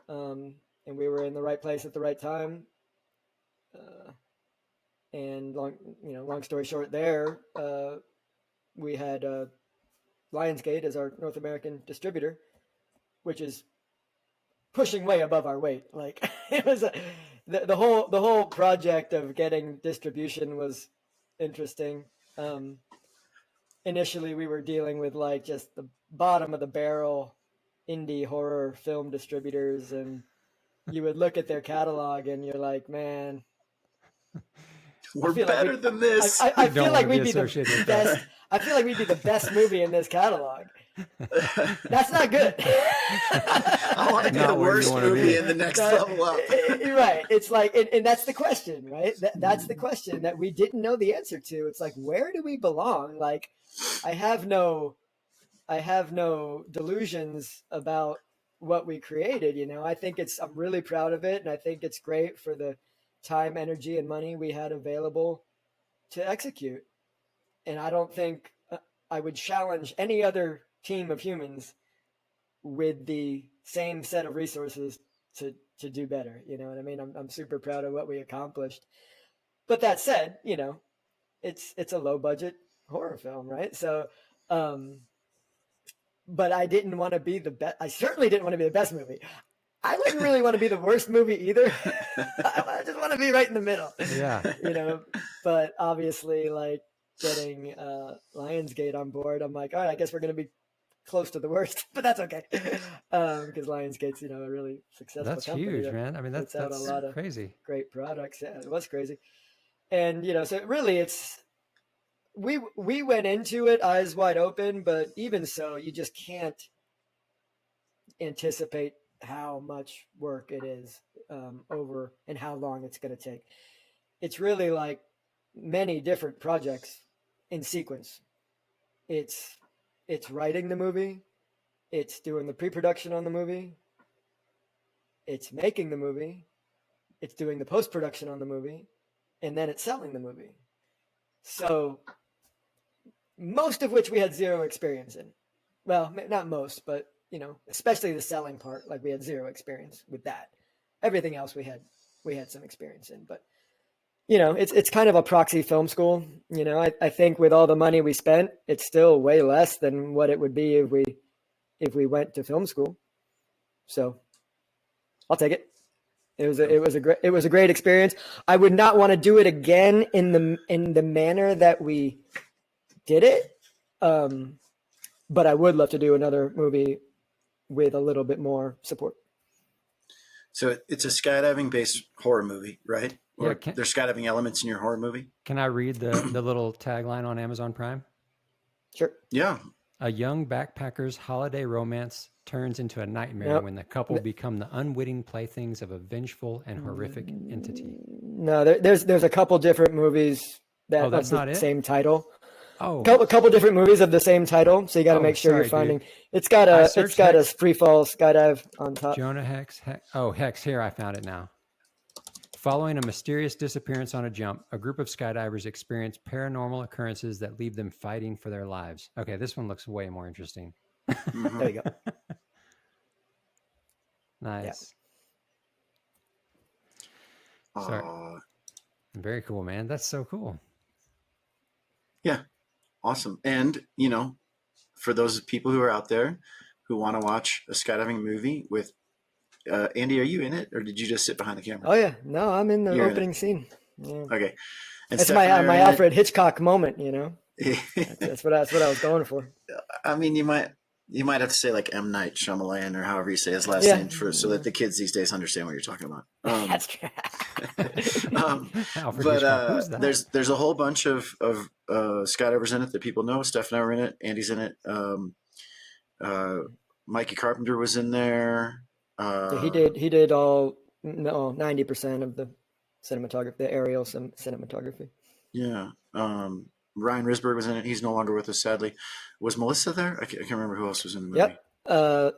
And we were in the right place at the right time. And long story short there, we had Lionsgate as our North American distributor, which is pushing way above our weight. Like it was the whole project of getting distribution was interesting. Initially we were dealing with like just the bottom of the barrel indie horror film distributors, and you would look at their catalog and you're like, man, we're better than this. I feel like we'd be the best. I feel like we'd be the best movie in this catalog. That's not good. I want to be the worst movie in the next level up. Right. It's like, and that's the question, right? That's the question that we didn't know the answer to. It's like, where do we belong? Like, I have no delusions about what we created. I think I'm really proud of it, and I think it's great for the time, energy, and money we had available to execute. And I don't think I would challenge any other team of humans with the same set of resources to do better. You know what I mean? I'm super proud of what we accomplished. But that said, it's a low budget horror film, right? So, but I didn't want to be the best. I certainly didn't want to be the best movie. I wouldn't really want to be the worst movie either. I just want to be right in the middle. Yeah. But obviously, like getting Lionsgate on board, I'm like, all right, I guess we're going to be close to the worst, but that's okay. Because Lionsgate's, a really successful that's company. Huge, man. I mean, that's a lot of crazy. Great products. Yeah, it was crazy. And, so really we went into it eyes wide open, but even so, you just can't anticipate how much work it is over and how long it's going to take. It's really like many different projects in sequence. It's writing the movie, it's doing the pre-production on the movie, it's making the movie, it's doing the post-production on the movie, and then it's selling the movie. So most of which we had zero experience in. Well, not most, but especially the selling part, like we had zero experience with that. Everything else we had some experience in, but it's kind of a proxy film school. I think with all the money we spent, it's still way less than what it would be if we went to film school. So I'll take it. It was a great experience. I would not want to do it again in the manner that we did it. But I would love to do another movie with a little bit more support. So it's a skydiving based horror movie, right? Or Yeah, there's skydiving elements in your horror movie? Can I read the little tagline on Amazon Prime? Sure. Yeah. A young backpacker's holiday romance turns into a nightmare when the couple become the unwitting playthings of a vengeful and horrific entity. No, there's a couple different movies that that's have not the it? Same title. Oh, A couple different movies of the same title, so you got to make sure you're finding. Dude. It's got a free fall skydive on top. Jonah Hex. Hex. Here, I found it now. Following a mysterious disappearance on a jump, a group of skydivers experience paranormal occurrences that leave them fighting for their lives. Okay, this one looks way more interesting. Mm-hmm. There you go. Nice. Yeah. Sorry. Very cool, man. That's so cool. Yeah, awesome. And for those people who are out there who want to watch a skydiving movie with Andy, are you in it, or did you just sit behind the camera? Oh yeah, no, I'm in the You're in opening scene. Yeah. Okay, and It's Steph and I are my in Alfred Hitchcock moment, it. That's what I was going for. I mean, you might have to say like M. Night Shyamalan or however you say his last Yeah, name so that the kids these days understand what you're talking about. that's true. Alfred But Hitchcock. Who's that? there's a whole bunch of skydivers in it that people know. Steph and I were in it. Andy's in it. Mikey Carpenter was in there. Yeah, he did all 90% of the cinematography, the aerial cinematography. Yeah. Ryan Risberg was in it. He's no longer with us, sadly. Was Melissa there? I can't remember who else was in the movie. Yep.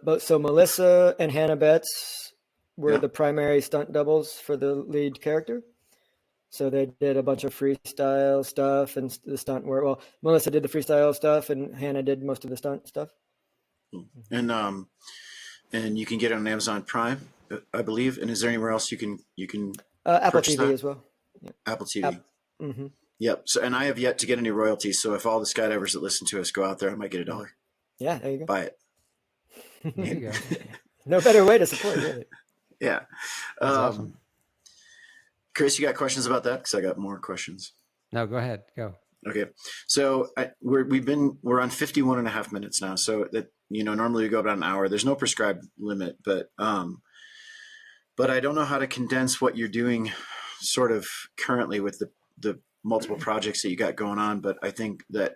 But so Melissa and Hannah Betts were the primary stunt doubles for the lead character. So they did a bunch of freestyle stuff and the stunt work. Well, Melissa did the freestyle stuff and Hannah did most of the stunt stuff. And you can get it on Amazon Prime, I believe. And is there anywhere else you can Apple TV that? as well. Yeah. Apple TV. Mm-hmm. Yep. So, and I have yet to get any royalties. So if all the skydivers that listen to us go out there, I might get $1. Yeah, there you go. Buy it. There you go. No better way to support, really. Yeah. That's awesome. Chris, you got questions about that? Because I got more questions. No, go ahead. Go. Okay. So we're on 51 and a half minutes now. So that, normally we go about an hour. There's no prescribed limit, but I don't know how to condense what you're doing sort of currently with the multiple projects that you got going on. But I think that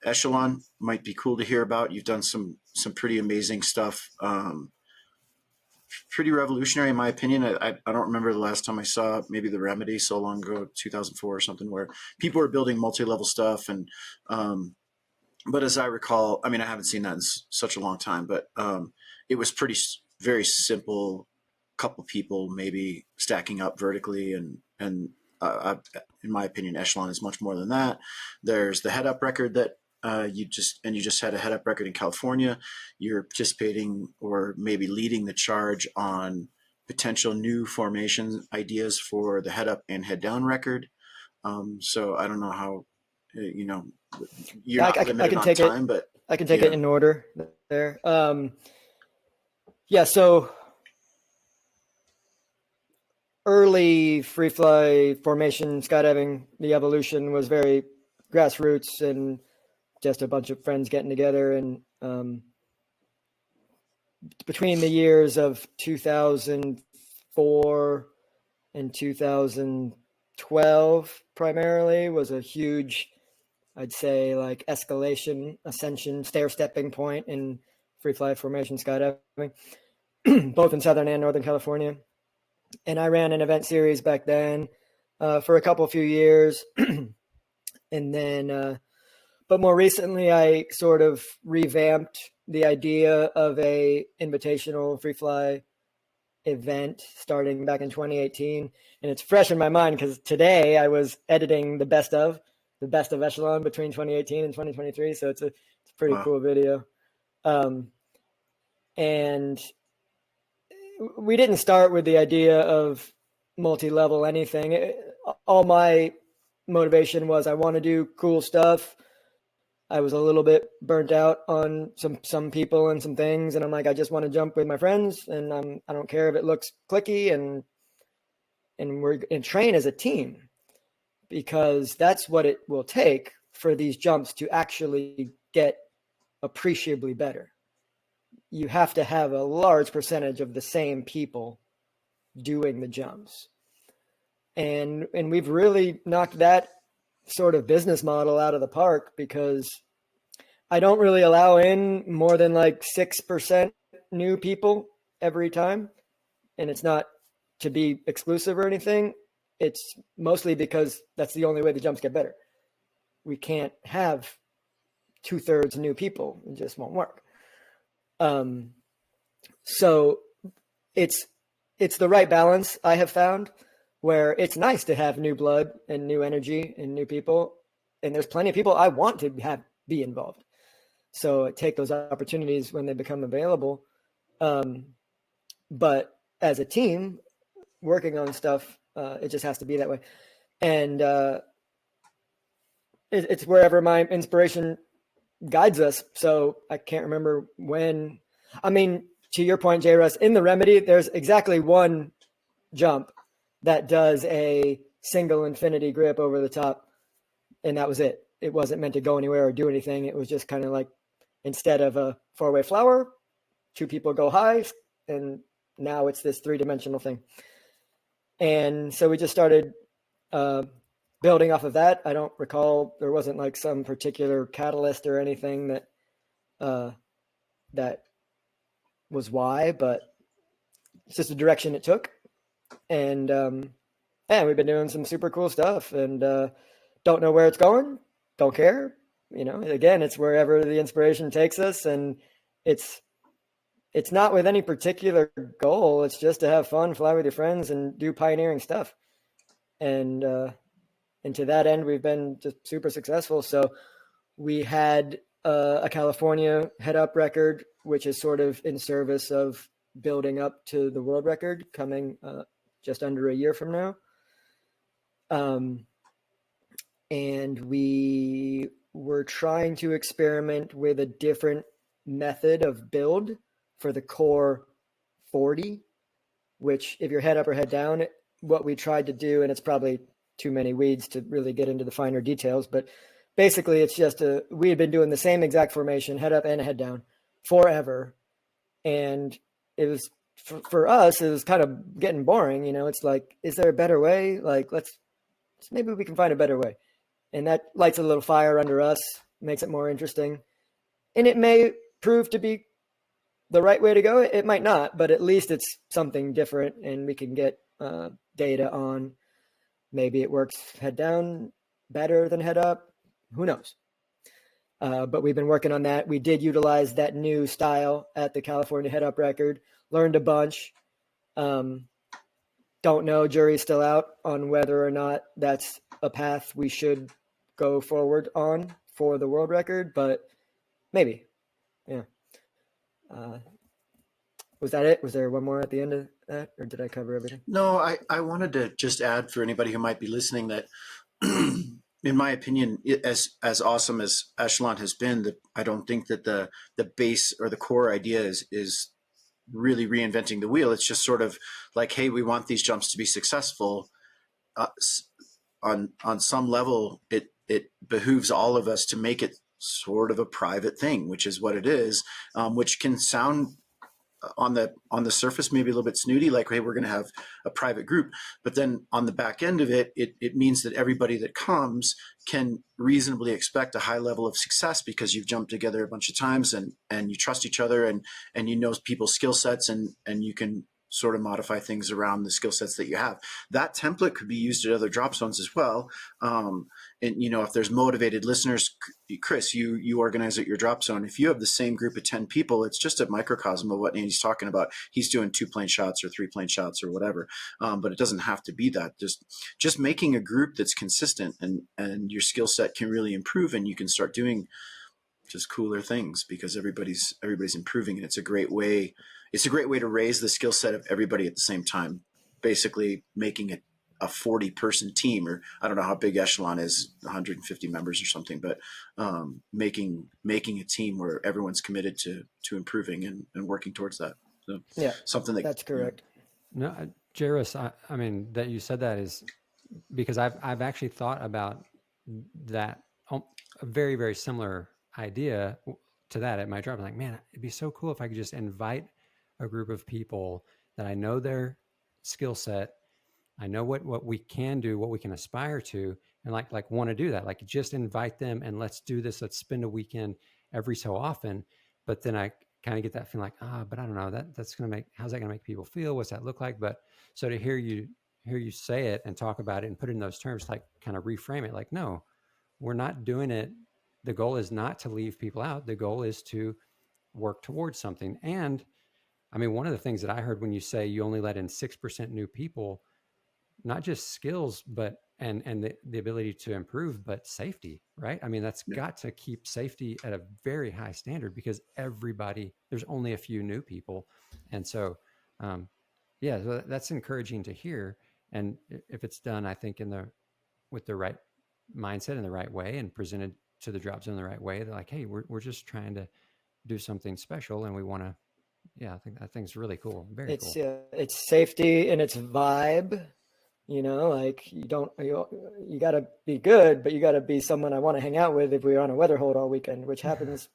Echelon might be cool to hear about. You've done some pretty amazing stuff. Pretty revolutionary in my opinion. I don't remember the last time I saw maybe The Remedy so long ago, 2004 or something, where people were building multi-level stuff. And but as I recall, I mean, I haven't seen that in such a long time, but it was very simple, couple people maybe stacking up vertically, and in my opinion, Echelon is much more than that. There's the head up record that you just had a head up record in California. You're participating or maybe leading the charge on potential new formation ideas for the head up and head down record. So I don't know how, you're not limited on time, but I can take it in order there. So early free fly formation skydiving, the evolution was very grassroots and just a bunch of friends getting together. And between the years of 2004 and 2012 primarily was a huge, I'd say, like escalation, ascension, stair-stepping point in free fly formation skydiving, both in Southern and Northern California. And I ran an event series back then for a few years. And then, but more recently, I sort of revamped the idea of a invitational free fly event starting back in 2018. And it's fresh in my mind because today I was editing the best of Echelon between 2018 and 2023. So it's a pretty cool video. And we didn't start with the idea of multi-level anything. All my motivation was I want to do cool stuff. I was a little bit burnt out on some people and some things, and I'm like, I just want to jump with my friends, and I don't care if it looks clicky, and train as a team, because that's what it will take for these jumps to actually get appreciably better. You have to have a large percentage of the same people doing the jumps, and we've really knocked that sort of business model out of the park, because I don't really allow in more than like 6% new people every time. And it's not to be exclusive or anything. It's mostly because that's the only way the jumps get better. We can't have 2/3 new people. It just won't work. So it's the right balance I have found, where it's nice to have new blood and new energy and new people. And there's plenty of people I want to be involved. So take those opportunities when they become available. But as a team working on stuff It just has to be that way. And it's wherever my inspiration guides us. So I can't remember when. I mean, to your point, JRuss, in the remedy, there's exactly one jump that does a single infinity grip over the top, and that was it. It wasn't meant to go anywhere or do anything. It was just kind of like, instead of a four-way flower, two people go high, and now it's this three-dimensional thing. And so we just started building off of that. I don't recall, there wasn't like some particular catalyst or anything that was why, but it's just the direction it took. And we've been doing some super cool stuff, and don't know where it's going, don't care. Again, it's wherever the inspiration takes us, and it's not with any particular goal. It's just to have fun, fly with your friends, and do pioneering stuff. And to that end, we've been just super successful. So we had a California head-up record, which is sort of in service of building up to the world record, coming just under a year from now. And we were trying to experiment with a different method of build for the core 40, which, if you're head up or head down, what we tried to do, and it's probably too many weeds to really get into the finer details, but basically it's just we had been doing the same exact formation, head up and head down, forever. And it was, for us, it was kind of getting boring. It's like, is there a better way? Like, maybe we can find a better way. And that lights a little fire under us, makes it more interesting. And it may prove to be the right way to go. It might not, but at least it's something different, and we can get data on maybe it works head down better than head up. Who knows? But we've been working on that. We did utilize that new style at the California head up record, learned a bunch. Don't know, jury's still out on whether or not that's a path we should go forward on for the world record, but maybe. Yeah. Was that it? Was there one more at the end of that, or did I cover everything? No, I wanted to just add, for anybody who might be listening, that in my opinion, as awesome as Echelon has been, I don't think that the base or the core idea is really reinventing the wheel. It's just sort of like, hey, we want these jumps to be successful. On some level, it behooves all of us to make it sort of a private thing, which is what it is, which can sound on the surface maybe a little bit snooty, like, hey, we're going to have a private group, but then on the back end of it, it means that everybody that comes can reasonably expect a high level of success, because you've jumped together a bunch of times, and you trust each other, and you know people's skill sets, and you can sort of modify things around the skill sets that you have. That template could be used at other drop zones as well. And if there's motivated listeners, Chris, you organize at your drop zone. If you have the same group of 10 people, it's just a microcosm of what Andy's talking about. He's doing 2-plane shots or 3-plane shots or whatever. But it doesn't have to be that. Just making a group that's consistent, and your skill set can really improve, and you can start doing just cooler things because everybody's improving, and it's a great way to raise the skill set of everybody at the same time, basically making it a 40-person team, or I don't know how big Echelon is, 150 members or something, but making a team where everyone's committed to improving and working towards that. So yeah, something that's correct. No, JRuss, I mean, that you said that is because I've actually thought about that, a very, very similar idea to that at my job. I'm like, man, it'd be so cool if I could just invite a group of people that I know their skill set, I know what we can do, what we can aspire to, and like want to do that. Like, just invite them and let's do this. Let's spend a weekend every so often. But then I kind of get that feeling like, but I don't know, that's going to how's that going to make people feel? What's that look like? But so to hear you say it and talk about it and put it in those terms, like kind of reframe it, like, no, we're not doing it. The goal is not to leave people out. The goal is to work towards something. And I mean, one of the things that I heard when you say you only let in 6% new people, not just skills, but and the ability to improve, but safety, right? I mean, that's got to keep safety at a very high standard, because there's only a few new people. And so, so that's encouraging to hear. And if it's done, I think with the right mindset in the right way and presented to the drops in the right way, they're like, hey, we're just trying to do something special, and we want to. Yeah, I think it's really cool. Very cool. It's safety and it's vibe. Like you got to be good, but you got to be someone I want to hang out with if we're on a weather hold all weekend, which happens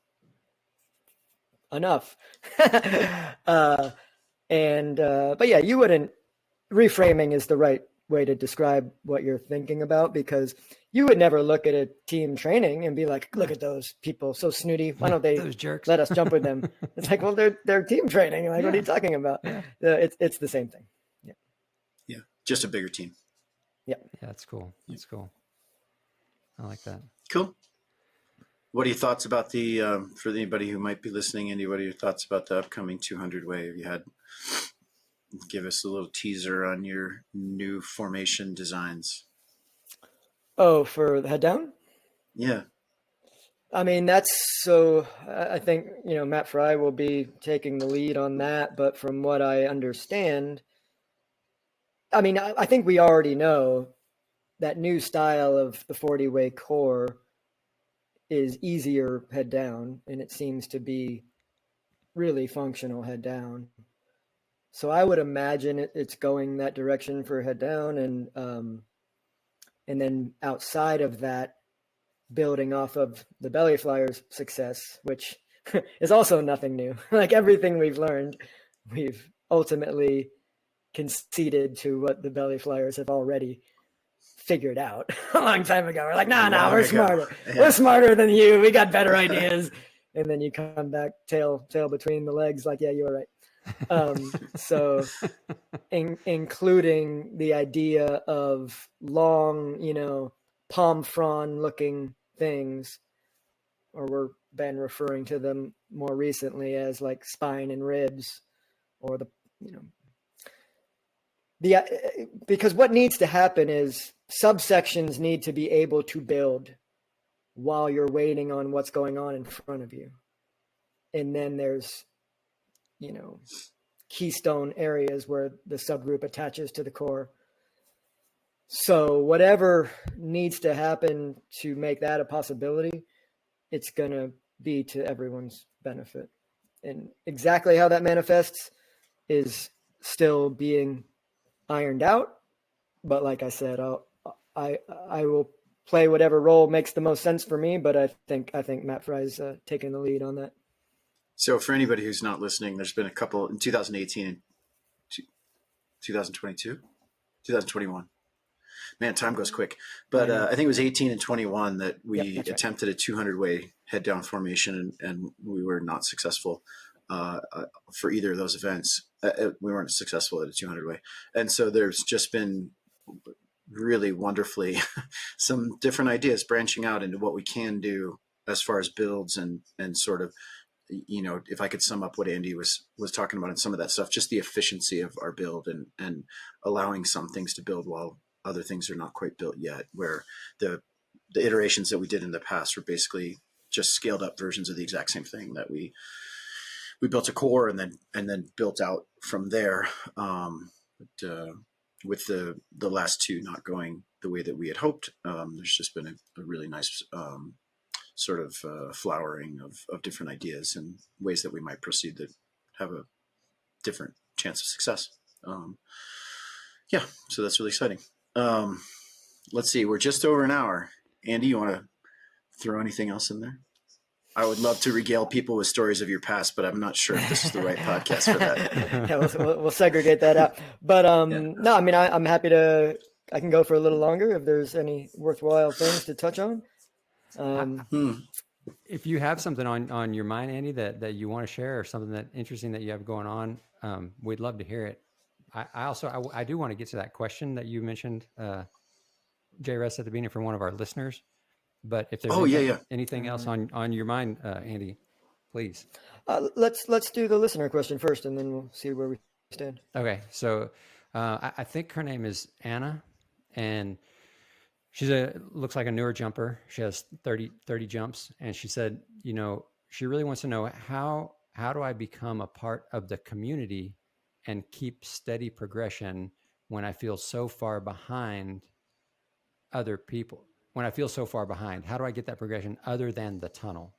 enough. But yeah, you wouldn't. Reframing is the right way to describe what you're thinking about, because you would never look at a team training and be like, look at those people, so snooty. Why don't they Those jerks. let us jump with them? It's like, well, they're team training. Like, what are you talking about? Yeah. It's the same thing. Yeah. Just a bigger team. Yeah. Yeah, that's cool. That's cool. I like that. Cool. What are your thoughts about for anybody who might be listening, Andy, what are your thoughts about the upcoming 200 wave? Give us a little teaser on your new formation designs. Oh, for the head down? Yeah. I mean, I think, Matt Fry will be taking the lead on that. But from what I understand, I mean, I think we already know that new style of the 40-way core is easier head down, and it seems to be really functional head down. So I would imagine it's going that direction for head down, and then outside of that, building off of the belly flyers success, which is also nothing new. Like everything we've learned, we've ultimately conceded to what the belly flyers have already figured out a long time ago. We're like, nah, we're smarter. Yeah. We're smarter than you. We got better ideas. And then you come back tail between the legs like, yeah, you were right. So including the idea of long, palm frond looking things, or we're been referring to them more recently as like spine and ribs, or because what needs to happen is subsections need to be able to build while you're waiting on what's going on in front of you. And then there's, keystone areas where the subgroup attaches to the core. So whatever needs to happen to make that a possibility, it's going to be to everyone's benefit. And exactly how that manifests is still being ironed out. But like I said, I will play whatever role makes the most sense for me. But I think Matt Fry's taking the lead on that. So for anybody who's not listening, there's been a couple in 2018 and 2022, 2021. Man, time goes quick. But I think it was 18 and 21 that we attempted a 200-way head down formation, and we were not successful for either of those events. We weren't successful at a 200-way. And so there's just been really wonderfully some different ideas branching out into what we can do as far as builds and sort of, if I could sum up what Andy was talking about and some of that stuff, just the efficiency of our build and allowing some things to build while other things are not quite built yet, where the iterations that we did in the past were basically just scaled up versions of the exact same thing that we built a core and then built out from there. With the last two not going the way that we had hoped, there's just been a really nice sort of flowering of different ideas and ways that we might proceed that have a different chance of success. Yeah, so that's really exciting. Let's see, we're just over an hour. Andy, you want to throw anything else in there? I would love to regale people with stories of your past, but I'm not sure if this is the right podcast for that. Yeah, we'll segregate that out. But no, I mean, I'm happy I can go for a little longer if there's any worthwhile things to touch on. If you have something on your mind, Andy, that you want to share, or something that interesting that you have going on, we'd love to hear it. I do want to get to that question that you mentioned, JRuss, at the beginning from one of our listeners. But if there's anything else on your mind, Andy, please. Let's do the listener question first, and then we'll see where we stand. Okay, so I think her name is Anna, and she's looks like a newer jumper. She has 30 jumps, and she said, she really wants to know how do I become a part of the community and keep steady progression when I feel so far behind other people. When I feel so far behind, how do I get that progression other than the tunnel?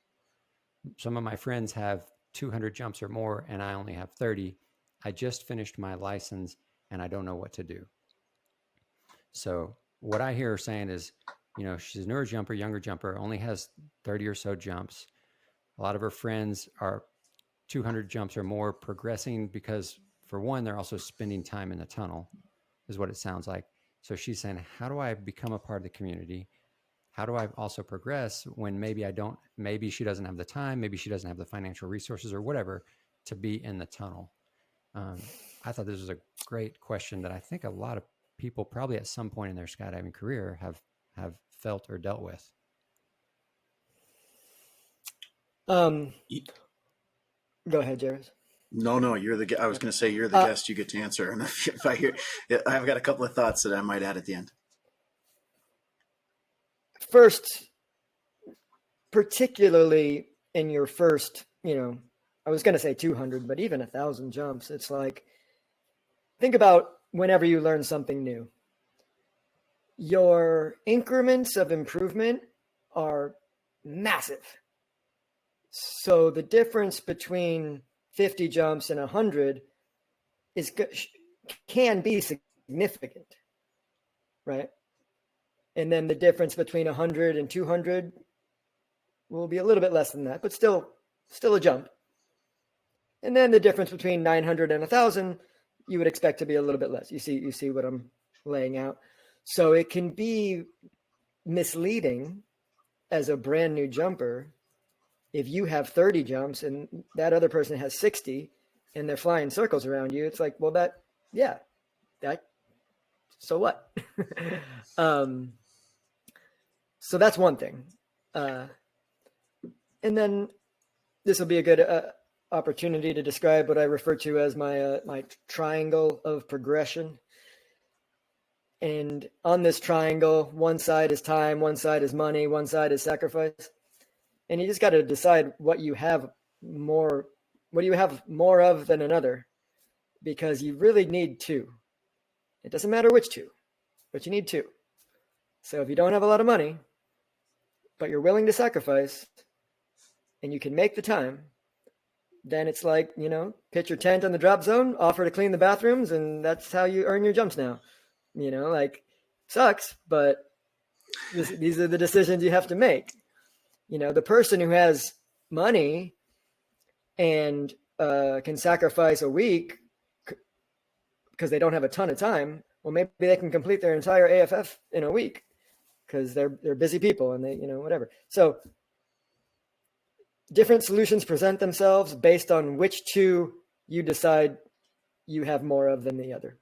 Some of my friends have 200 jumps or more, and I only have 30. I just finished my license, and I don't know what to do. So what I hear her saying is, you know, she's a newer jumper, younger jumper, only has 30 or so jumps. A lot of her friends are 200 jumps or more, progressing because, for one, they're also spending time in the tunnel, is what it sounds like. So she's saying, how do I become a part of the community? How do I also progress when maybe she doesn't have the time, maybe she doesn't have the financial resources or whatever to be in the tunnel? I thought this was a great question that I think a lot of people probably at some point in their skydiving career have felt or dealt with. Go ahead, JRuss. No, I was going to say you're the guest. You get to answer. And if I hear, I've got a couple of thoughts that I might add at the end. First, particularly in your first, I was going to say 200, but even 1,000 jumps, it's like, think about whenever you learn something new. Your increments of improvement are massive. So the difference between 50 jumps and 100 can be significant, right? And then the difference between 100 and 200 will be a little bit less than that, but still a jump. And then the difference between 900 and 1,000, you would expect to be a little bit less. You see what I'm laying out. So it can be misleading as a brand new jumper if you have 30 jumps and that other person has 60 and they're flying circles around you. It's like, well, so what? So that's one thing. And then this will be a good opportunity to describe what I refer to as my triangle of progression. And on this triangle, one side is time, one side is money, one side is sacrifice. And you just got to decide what you have more of than another, because you really need two. It doesn't matter which two, but you need two. So if you don't have a lot of money, but you're willing to sacrifice and you can make the time, then it's like, pitch your tent on the drop zone, offer to clean the bathrooms, and that's how you earn your jumps now. Like, sucks, but these are the decisions you have to make. The person who has money and can sacrifice a week because they don't have a ton of time, well, maybe they can complete their entire AFF in a week because they're busy people and they, whatever. So different solutions present themselves based on which two you decide you have more of than the other.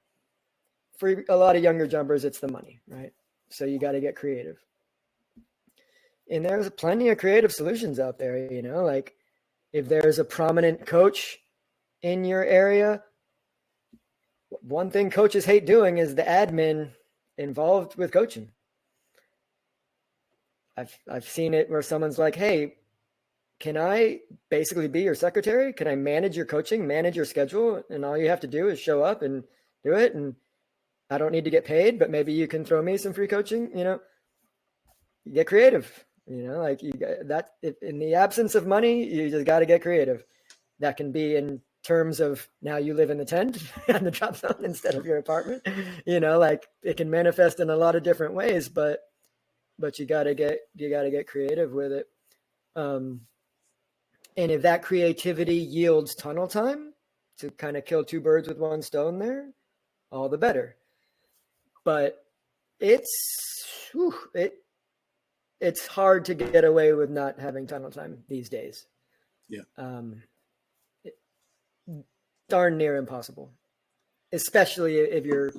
For a lot of younger jumpers, it's the money, right? So you got to get creative. And there's plenty of creative solutions out there, like if there's a prominent coach in your area, one thing coaches hate doing is the admin involved with coaching. I've seen it where someone's like, hey, can I basically be your secretary? Can I manage your coaching, manage your schedule? And all you have to do is show up and do it. And I don't need to get paid, but maybe you can throw me some free coaching, You get creative, like you got that. In the absence of money, you just got to get creative. That can be in terms of now you live in the tent on the drop zone instead of your apartment, like it can manifest in a lot of different ways, but you got to get creative with it. And if that creativity yields tunnel time to kind of kill two birds with one stone there, all the better. But it's hard to get away with not having tunnel time these days. Yeah. Darn near impossible, especially if you're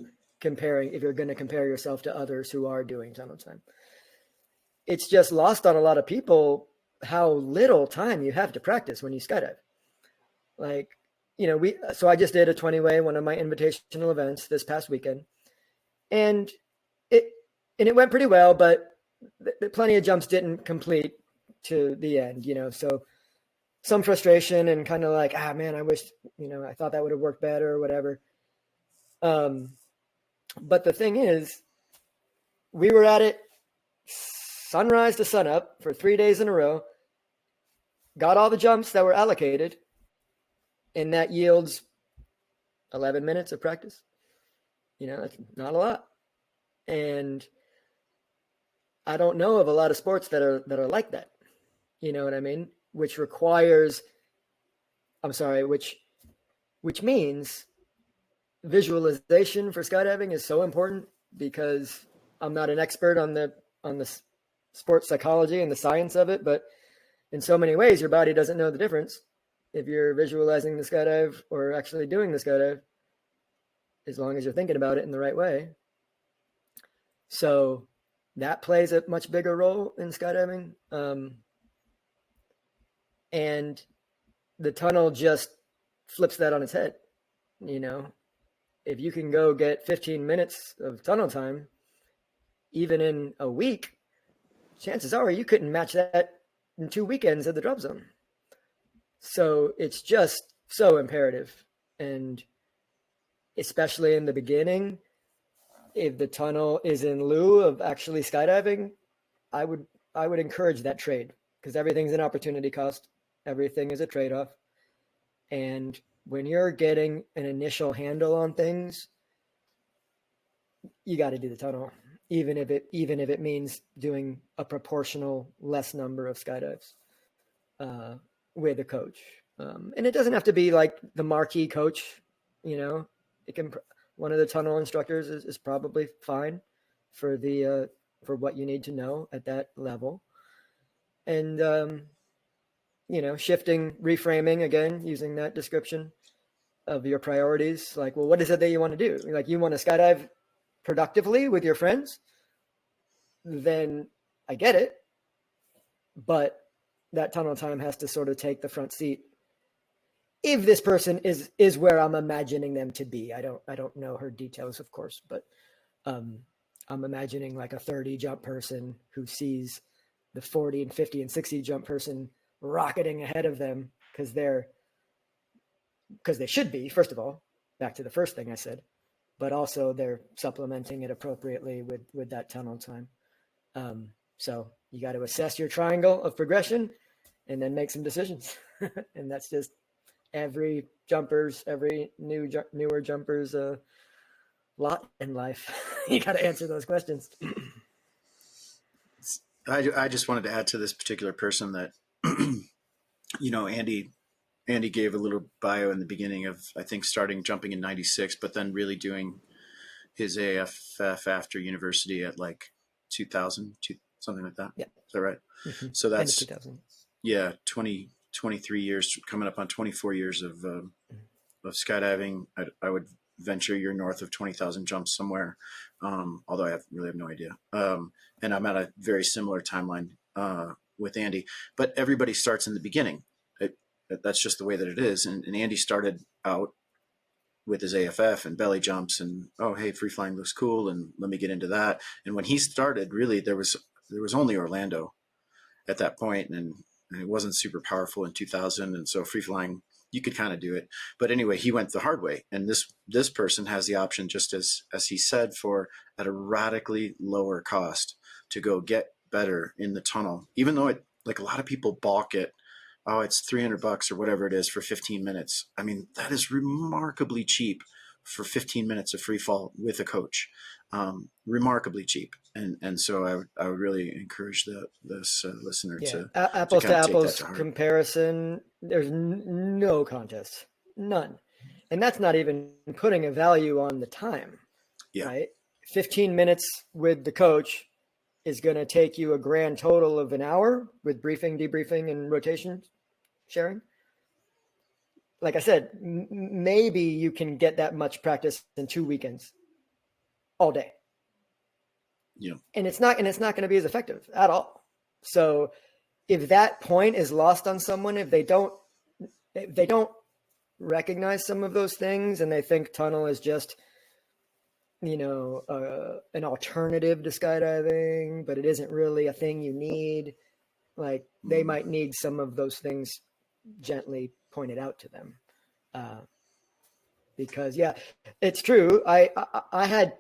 going to compare yourself to others who are doing tunnel time. It's just lost on a lot of people how little time you have to practice when you skydive. Like, so I just did a 20-way, one of my invitational events this past weekend, and it went pretty well, but plenty of jumps didn't complete to the end, so some frustration and kind of like, man, I wish, I thought that would have worked better or whatever. But the thing is, we were at it sunrise to sunup for 3 days in a row, got all the jumps that were allocated, and that yields 11 minutes of practice. That's not a lot. And I don't know of a lot of sports that are like that. You know what I mean? Which means visualization for skydiving is so important, because I'm not an expert on the sports psychology and the science of it, but in so many ways, your body doesn't know the difference if you're visualizing the skydive or actually doing the skydive, as long as you're thinking about it in the right way. So that plays a much bigger role in skydiving. And the tunnel just flips that on its head. If you can go get 15 minutes of tunnel time, even in a week, chances are you couldn't match that in 2 weekends at the drop zone. So it's just so imperative. And especially in the beginning, if the tunnel is in lieu of actually skydiving, I would encourage that trade, because everything's an opportunity cost. Everything is a trade-off. And when you're getting an initial handle on things, you got to do the tunnel, even if it means doing a proportional less number of skydives with a coach. And it doesn't have to be like the marquee coach. It can. One of the tunnel instructors is probably fine for what you need to know at that level. And shifting, reframing again, using that description of your priorities. Like, well, what is it that you want to do? Like, you want to skydive productively with your friends? Then I get it. But that tunnel time has to sort of take the front seat. If this person is where I'm imagining them to be. I don't know her details, of course, but I'm imagining like a 30 jump person who sees the 40 and 50 and 60 jump person rocketing ahead of them, because they should be, first of all, back to the first thing I said, but also they're supplementing it appropriately with that tunnel time. So you got to assess your triangle of progression and then make some decisions. And that's just every newer jumper's lot in life. You got to answer those questions. I just wanted to add to this particular person that, Andy gave a little bio in the beginning of, I think, starting jumping in 96, but then really doing his AFF after university at like 2000, something like that. Yeah. Is that right? Mm-hmm. So that's 2000. Yeah, 23 years, coming up on 24 years of skydiving. I would venture you're north of 20,000 jumps somewhere, although I really have no idea. And I'm at a very similar timeline with Andy. But everybody starts in the beginning. That's just the way that it is. And Andy started out with his AFF and belly jumps and, oh, hey, free flying looks cool, and let me get into that. And when he started, really, there was only Orlando at that point, and it wasn't super powerful in 2000. And so free flying, you could kind of do it. But anyway, he went the hard way. And this person has the option, just as he said, for at a radically lower cost to go get better in the tunnel, even though it, like, a lot of people balk at, oh, it's $300 or whatever it is for 15 minutes. I mean, that is remarkably cheap for 15 minutes of free fall with a coach. Remarkably cheap. And so I would really encourage this listener to apples to apples to comparison. There's no contest, none. And that's not even putting a value on the time, right? 15 minutes with the coach is going to take you a grand total of an hour with briefing, debriefing, and rotation sharing. Like I said, maybe you can get that much practice in 2 weekends, all day. Yeah. And it's not going to be as effective at all. So if that point is lost on someone, if they don't recognize some of those things, and they think tunnel is just, an alternative to skydiving, but it isn't really a thing you need, like, they might need some of those things gently pointed out to them. Because it's true. I had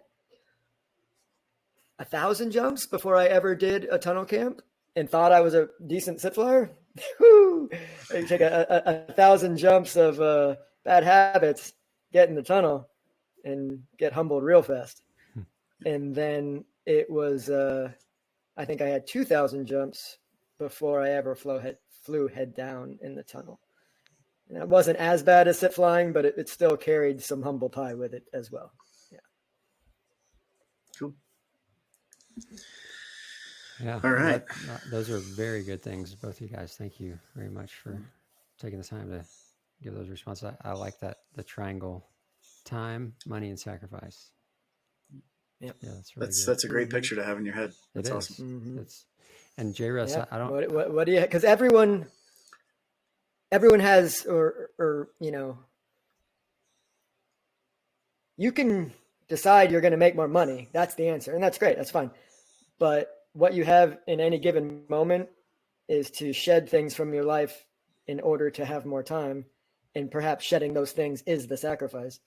1,000 jumps before I ever did a tunnel camp and thought I was a decent sit flyer. Woo! I take a 1,000 jumps of bad habits, get in the tunnel, and get humbled real fast. And then it was, I think I had 2,000 jumps before I ever flew head down in the tunnel. And it wasn't as bad as sit flying, but it still carried some humble pie with it as well. Yeah. Cool. Yeah. All right. Those are very good things, both of you guys. Thank you very much for taking the time to give those responses. I like that, the triangle: time, money, and sacrifice. Yep. Yeah, that's really good. That's a great picture to have in your head. That's It is. awesome. It's, and JRuss, Yeah. I don't. What do you? Because everyone has, or you can decide you're going to make more money. That's the answer, and that's great. That's fine. But what you have in any given moment is to shed things from your life in order to have more time, and perhaps shedding those things is the sacrifice.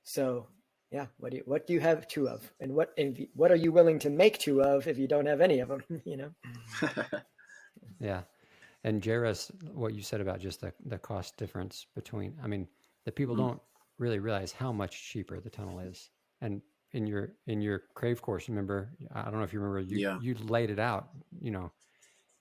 So yeah, what do you have two of, and what are you willing to make two of if you don't have any of them? Yeah. And JRuss, what you said about just the cost difference between, I mean, the people don't really realize how much cheaper the tunnel is. And in your Crave course, remember, I don't know if you remember, you laid it out,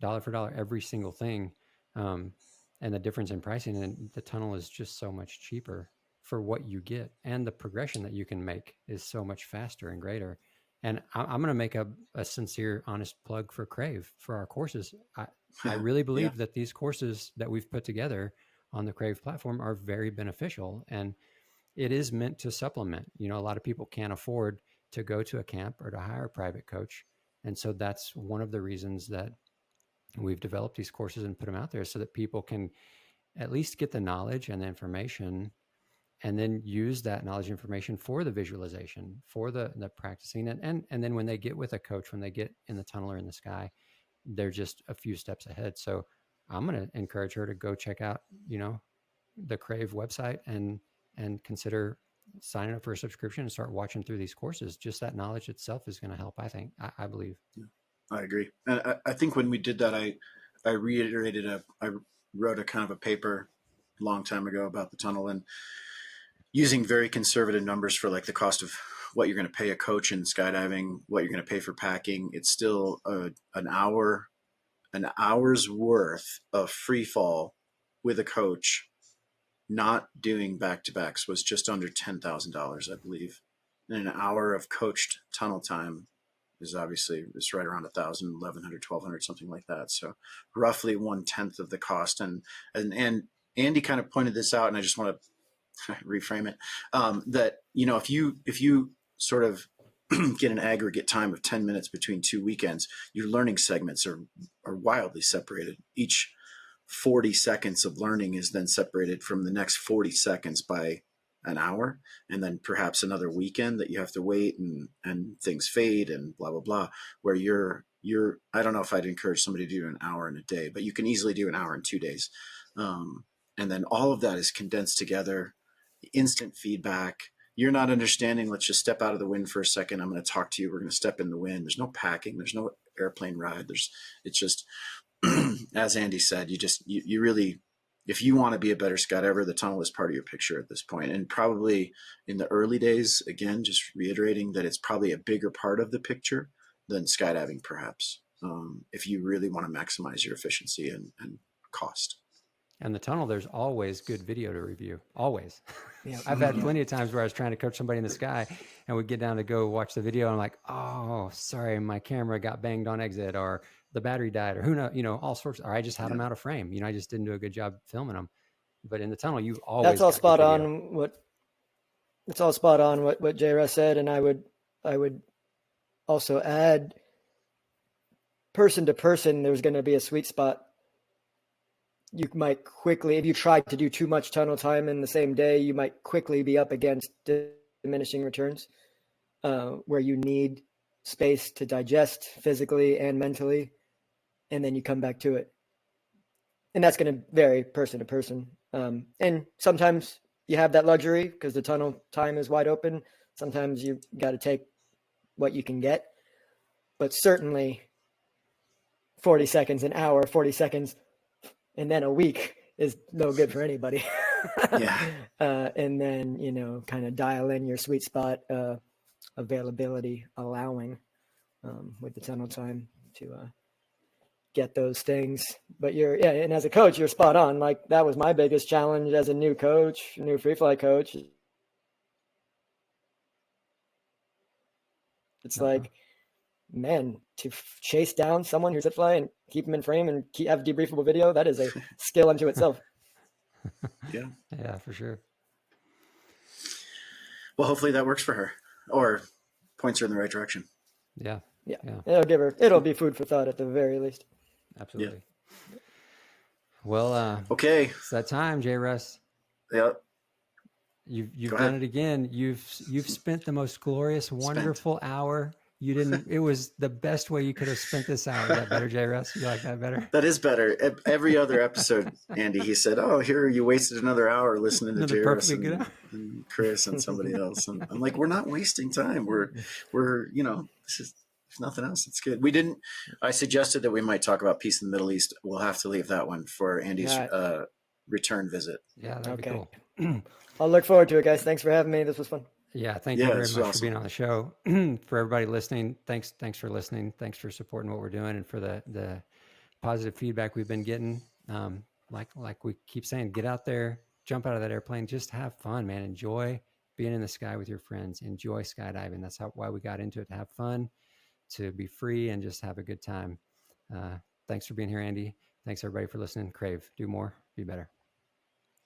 dollar for dollar, every single thing. And the difference in pricing, and the tunnel is just so much cheaper for what you get. And the progression that you can make is so much faster and greater. And I'm going to make a sincere, honest plug for Crave for our courses. I really believe that these courses that we've put together on the Crave platform are very beneficial, and it is meant to supplement. A lot of people can't afford to go to a camp or to hire a private coach. And so that's one of the reasons that we've developed these courses and put them out there, so that people can at least get the knowledge and the information, and then use that knowledge and information for the visualization, for the practicing. And then when they get with a coach, when they get in the tunnel or in the sky, they're just a few steps ahead. So I'm going to encourage her to go check out, the Crave website and consider signing up for a subscription and start watching through these courses. Just that knowledge itself is going to help, I think. I believe. Yeah, I agree. And I think when we did that, I reiterated I wrote a kind of a paper a long time ago about the tunnel, and using very conservative numbers for like the cost of what you're going to pay a coach in skydiving, what you're going to pay for packing. It's still an hour's worth of free fall with a coach, not doing back-to-backs, was just under $10,000, I believe. And an hour of coached tunnel time is obviously, it's right around 1,000, 1,100, 1,200, something like that. So roughly 1/10 of the cost. And Andy kind of pointed this out, and I just want to reframe it, that, if you sort of get an aggregate time of 10 minutes between two weekends, your learning segments are wildly separated. Each 40 seconds of learning is then separated from the next 40 seconds by an hour, and then perhaps another weekend that you have to wait, and things fade and blah, blah, blah, where you're, I don't know if I'd encourage somebody to do an hour in a day, but you can easily do an hour in 2 days. And then all of that is condensed together, instant feedback. You're not understanding. Let's just step out of the wind for a second. I'm going to talk to you. We're going to step in the wind. There's no packing. There's no airplane ride. It's just, as Andy said, you really, if you want to be a better skydiver, the tunnel is part of your picture at this point. And probably in the early days, again, just reiterating that it's probably a bigger part of the picture than skydiving, perhaps, if you really want to maximize your efficiency and cost. And the tunnel, there's always good video to review. Always. Yeah. I've had plenty of times where I was trying to coach somebody in the sky, and we'd get down to go watch the video, and I'm like, oh, sorry, my camera got banged on exit, or the battery died, or who knows, all sorts. Or I just had them out of frame. I just didn't do a good job filming them. But in the tunnel, you've always That's all spot on. It's all spot on what JRuss said, and I would also add, person to person, there's going to be a sweet spot. You might quickly, if you try to do too much tunnel time in the same day, you might quickly be up against diminishing returns, where you need space to digest physically and mentally, and then you come back to it. And that's going to vary person to person. And sometimes you have that luxury because the tunnel time is wide open. Sometimes you got to take what you can get, but certainly 40 seconds an hour, 40 seconds, and then a week is no good for anybody. Yeah. And then, you know, kind of dial in your sweet spot, availability allowing, with the tunnel time to get those things. But and as a coach, you're spot on. Like, that was my biggest challenge as a new coach, new free fly coach. It's like, man, to chase down someone who's at fly and keep them in frame and have debriefable video, that is a skill unto itself. Yeah. Yeah, for sure. Well, hopefully that works for her, or points her in the right direction. Yeah. It'll be food for thought at the very least. Absolutely. Yeah. Well, okay. It's that time, JRuss. Yeah. You've done it again. You've spent the most glorious, wonderful hour. You didn't. It was the best way you could have spent this hour. Is that better, JRuss? You like that better? That is better. Every other episode, Andy, he said, "Oh, here you wasted another hour listening to JRuss and Chris and somebody else." And I'm like, "We're not wasting time. We're you know, this is nothing else. It's good." We didn't. I suggested that we might talk about peace in the Middle East. We'll have to leave that one for Andy's return visit. Yeah, that'd be cool. I'll look forward to it, guys. Thanks for having me. This was fun. Yeah, thank you very much for being on the show. For everybody listening, thanks for listening. Thanks for supporting what we're doing and for the positive feedback we've been getting. Like we keep saying, get out there, jump out of that airplane, just have fun, man. Enjoy being in the sky with your friends. Enjoy skydiving. That's why we got into it, to have fun, to be free, and just have a good time. Thanks for being here, Andy. Thanks everybody for listening. Crave, do more, be better.